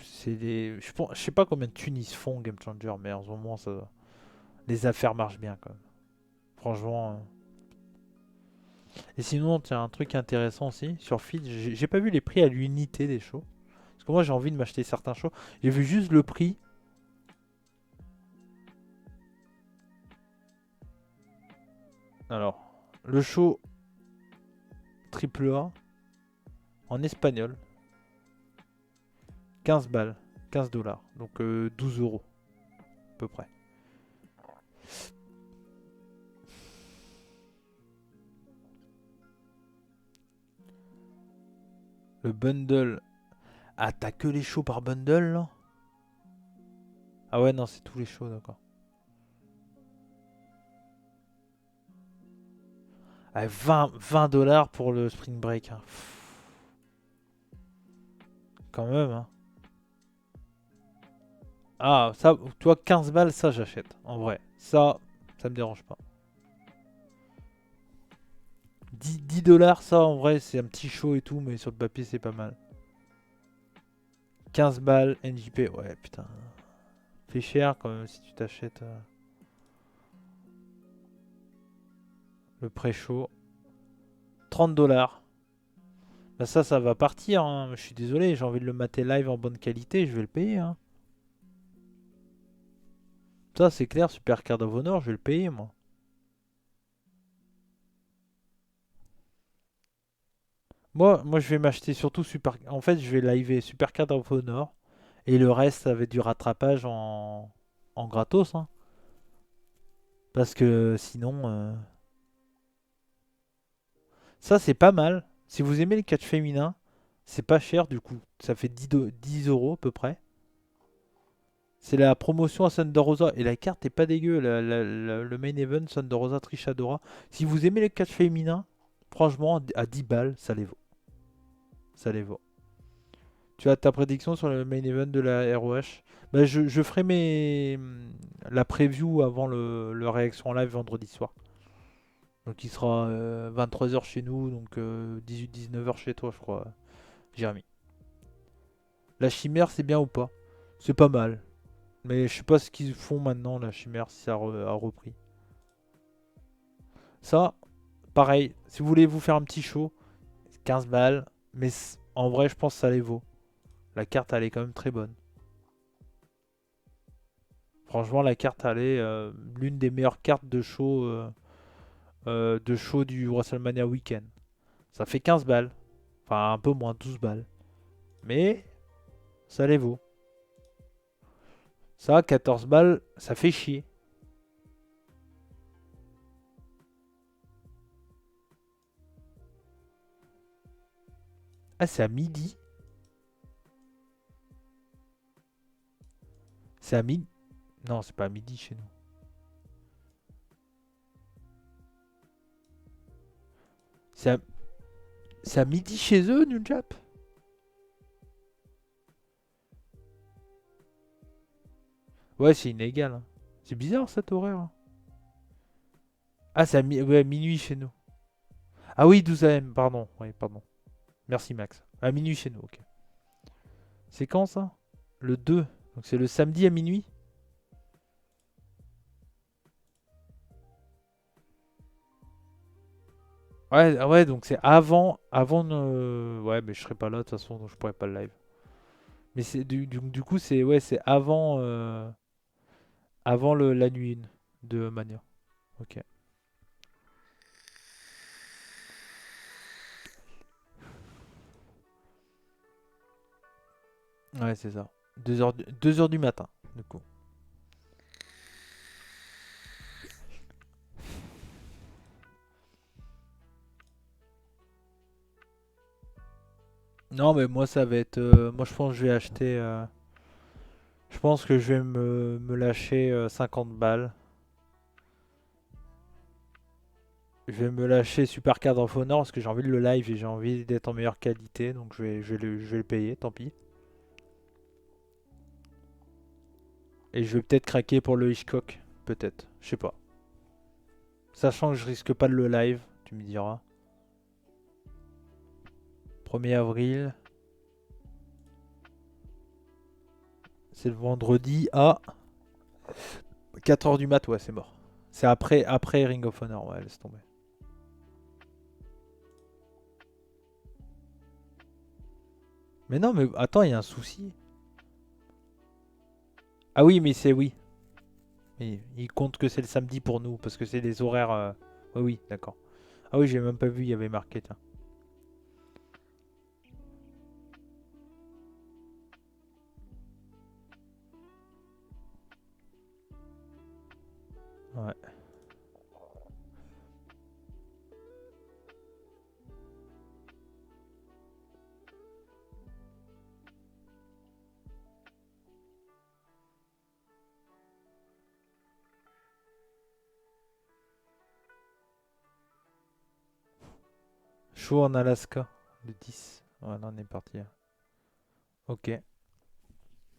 c'est des... Je sais pas combien de thunes ils se font, Game Changer, mais en ce moment, ça... les affaires marchent bien, quand même. Franchement... Et sinon, tiens, un truc intéressant aussi, sur Feed, j'ai pas vu les prix à l'unité des shows. Parce que moi, j'ai envie de m'acheter certains shows. J'ai vu juste le prix. Alors, le show AAA en espagnol, 15 balles, 15 dollars, donc 12 euros à peu près. Le bundle. Ah, t'as que les shows par bundle là? Ah ouais, non, c'est tous les shows, d'accord. Ah, 20 dollars pour le Spring Break, hein. Quand même, hein. Ah, ça, toi, 15 balles, ça, j'achète. En vrai, ça me dérange pas. 10 dollars, ça, en vrai, c'est un petit show et tout, mais sur le papier, c'est pas mal. 15 balles, NJP, ouais, putain. Fait cher, quand même, si tu t'achètes le pré-show. 30 dollars. Bah ça va partir, hein. Je suis désolé, j'ai envie de le mater live en bonne qualité, je vais le payer, hein. Ça, c'est clair, Super Card of Honor, je vais le payer, moi. Moi, je vais m'acheter surtout Super... En fait, je vais liver Super Card of Honor. Et le reste, ça va être du rattrapage en gratos, hein. Parce que sinon... Ça, c'est pas mal. Si vous aimez le catch féminin, c'est pas cher du coup. Ça fait 10 euros à peu près. C'est la promotion à Thunder Rosa. Et la carte est pas dégueu. Le main event, Thunder Rosa Trichadora. Si vous aimez le catch féminin, franchement, à 10 balles, ça les vaut. Ça les vaut. Tu as ta prédiction sur le main event de la ROH? Bah, je ferai la preview avant le réaction live vendredi soir. Donc il sera 23h chez nous, donc 18-19h chez toi, je crois, Jérémy. La chimère, c'est bien ou pas? C'est pas mal. Mais je sais pas ce qu'ils font maintenant, la chimère, si ça a repris. Ça, pareil, si vous voulez vous faire un petit show, 15 balles. Mais en vrai, je pense que ça les vaut. La carte, elle est quand même très bonne. Franchement, la carte, elle est l'une des meilleures cartes de show du WrestleMania Weekend. Ça fait 15 balles. Enfin, un peu moins, 12 balles. Mais ça les vaut. Ça, 14 balles, ça fait chier. Ah, c'est à midi. C'est à midi. Non, c'est pas à midi chez nous. C'est à midi chez eux, New Jap? Ouais, c'est inégal. Hein. C'est bizarre cet horaire. Hein. Ah, c'est à ouais, minuit chez nous. Ah oui, 12 AM, pardon. Oui, pardon. Merci Max. À minuit chez nous, ok. C'est quand ça? Le 2. Donc c'est le samedi à minuit? Ouais, ah ouais, donc c'est avant ouais, mais je serai pas là de toute façon, donc je pourrais pas le live. Mais c'est du coup c'est ouais, c'est avant la nuit 1 de Mania. Ok. Ouais, c'est ça. 2h du matin, du coup. Non, mais moi ça va être moi je pense que je vais acheter je pense que je vais me lâcher 50 balles. Je vais me lâcher Super Card of Honor parce que j'ai envie de le live et j'ai envie d'être en meilleure qualité. Donc je vais le payer, tant pis. Et je vais peut-être craquer pour le Hitchcock. Peut-être. Je sais pas. Sachant que je risque pas de le live, tu me diras. 1er avril. C'est le vendredi à 4h du mat. Ouais, c'est mort. C'est après Ring of Honor. Ouais, laisse tomber. Mais non, mais attends, il y a un souci. Ah oui, mais c'est oui. Mais il compte que c'est le samedi pour nous, parce que c'est des horaires... Oui, oui, d'accord. Ah oui, j'ai même pas vu, il y avait marqué, tiens. Ouais. Show en Alaska, le 10. Ouais, là, on est parti. Hein. Ok.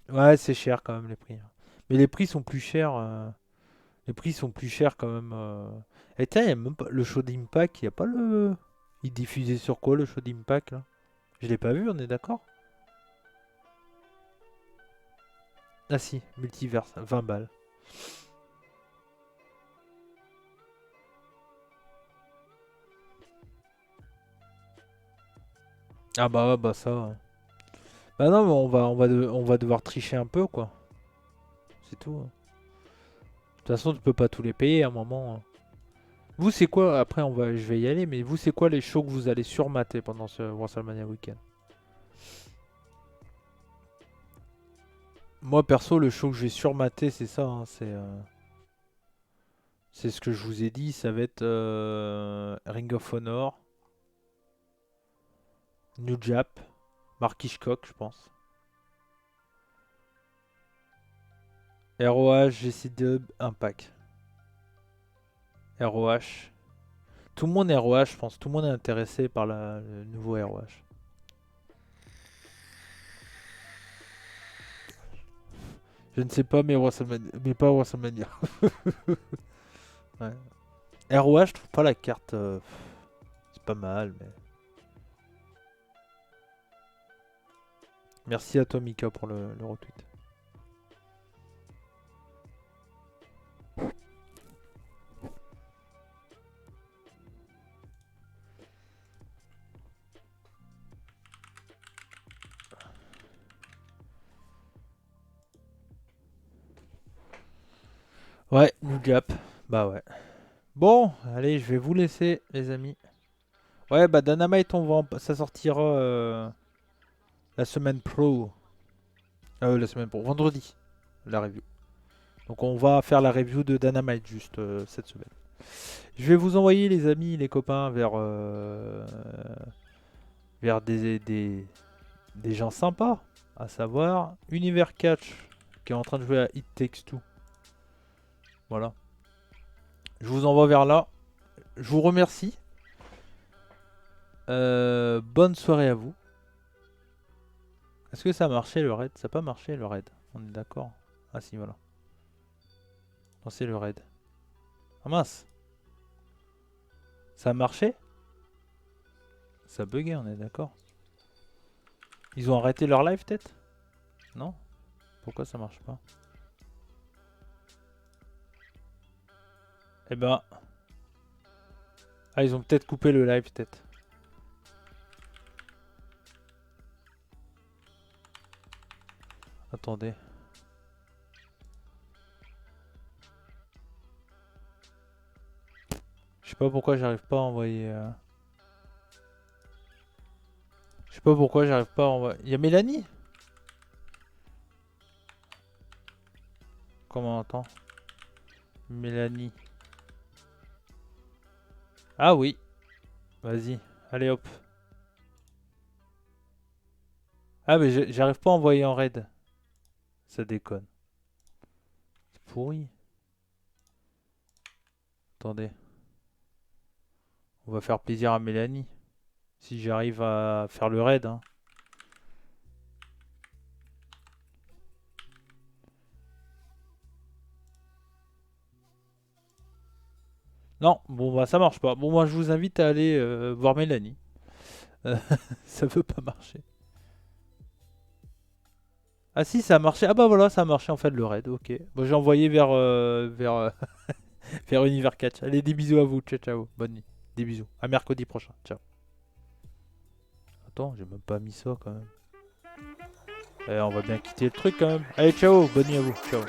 Ouais, c'est cher quand même les prix. Hein. Mais les prix sont plus chers. Les prix sont plus chers quand même. Et tiens, il y a même pas le show d'Impact. Il y a pas le. Il diffusait sur quoi le show d'Impact là? Je l'ai pas vu, on est d'accord? Ah si, Multiverse, 20 balles. Ah bah ouais, bah ça. Ouais. Bah non, mais on va devoir tricher un peu quoi. C'est tout. Hein. De toute façon, tu peux pas tous les payer à un moment. Hein. Vous, c'est quoi? Après, je vais y aller, mais vous, c'est quoi les shows que vous allez surmater pendant ce WrestleMania Weekend? Moi, perso, le show que je vais surmater, c'est ça. Hein, c'est ce que je vous ai dit. Ça va être Ring of Honor, New Jap, Mark Hitchcock, je pense. ROH, GCW, Impact. ROH. Tout le monde est ROH, je pense. Tout le monde est intéressé par le nouveau ROH. Je ne sais pas, mais WrestleMania, mais pas WrestleMania. Ouais. ROH, je trouve pas la carte. C'est pas mal, mais. Merci à toi, Mika, pour le retweet. Ouais, New Jap. Bah ouais. Bon, allez, je vais vous laisser, les amis. Ouais, bah Dynamite, ça sortira la semaine pro. La semaine pro, vendredi, la review. Donc on va faire la review de Dynamite juste cette semaine. Je vais vous envoyer, les amis, les copains, vers des gens sympas, à savoir Univers Catch, qui est en train de jouer à It Takes Two. Voilà. Je vous envoie vers là. Je vous remercie. Bonne soirée à vous. Est-ce que ça a marché le raid? Ça n'a pas marché le raid. On est d'accord? Ah si, voilà. Non, c'est le raid. Ah mince. Ça a marché? Ça a bugué, on est d'accord. Ils ont arrêté leur live peut-être? Non? Pourquoi ça marche pas? Eh ben... Ah, ils ont peut-être coupé le live peut-être. Attendez. Je sais pas pourquoi j'arrive pas à envoyer... Je sais pas pourquoi j'arrive pas à envoyer... Il y a Mélanie? Comment on entend? Mélanie. Ah oui. Vas-y. Allez hop. Ah mais j'arrive pas à envoyer en raid. Ça déconne. C'est pourri. Attendez. On va faire plaisir à Mélanie. Si j'arrive à faire le raid. Hein. Non, bon bah ça marche pas. Bon moi je vous invite à aller voir Mélanie. Ça veut pas marcher. Ah si ça a marché. Ah bah voilà ça a marché en fait le raid. Ok. Bon j'ai envoyé vers Univers Catch. Allez des bisous à vous. Ciao ciao. Bonne nuit. Des bisous. À mercredi prochain. Ciao. Attends j'ai même pas mis ça quand même. On va bien quitter le truc quand même. Allez ciao. Bonne nuit à vous. Ciao.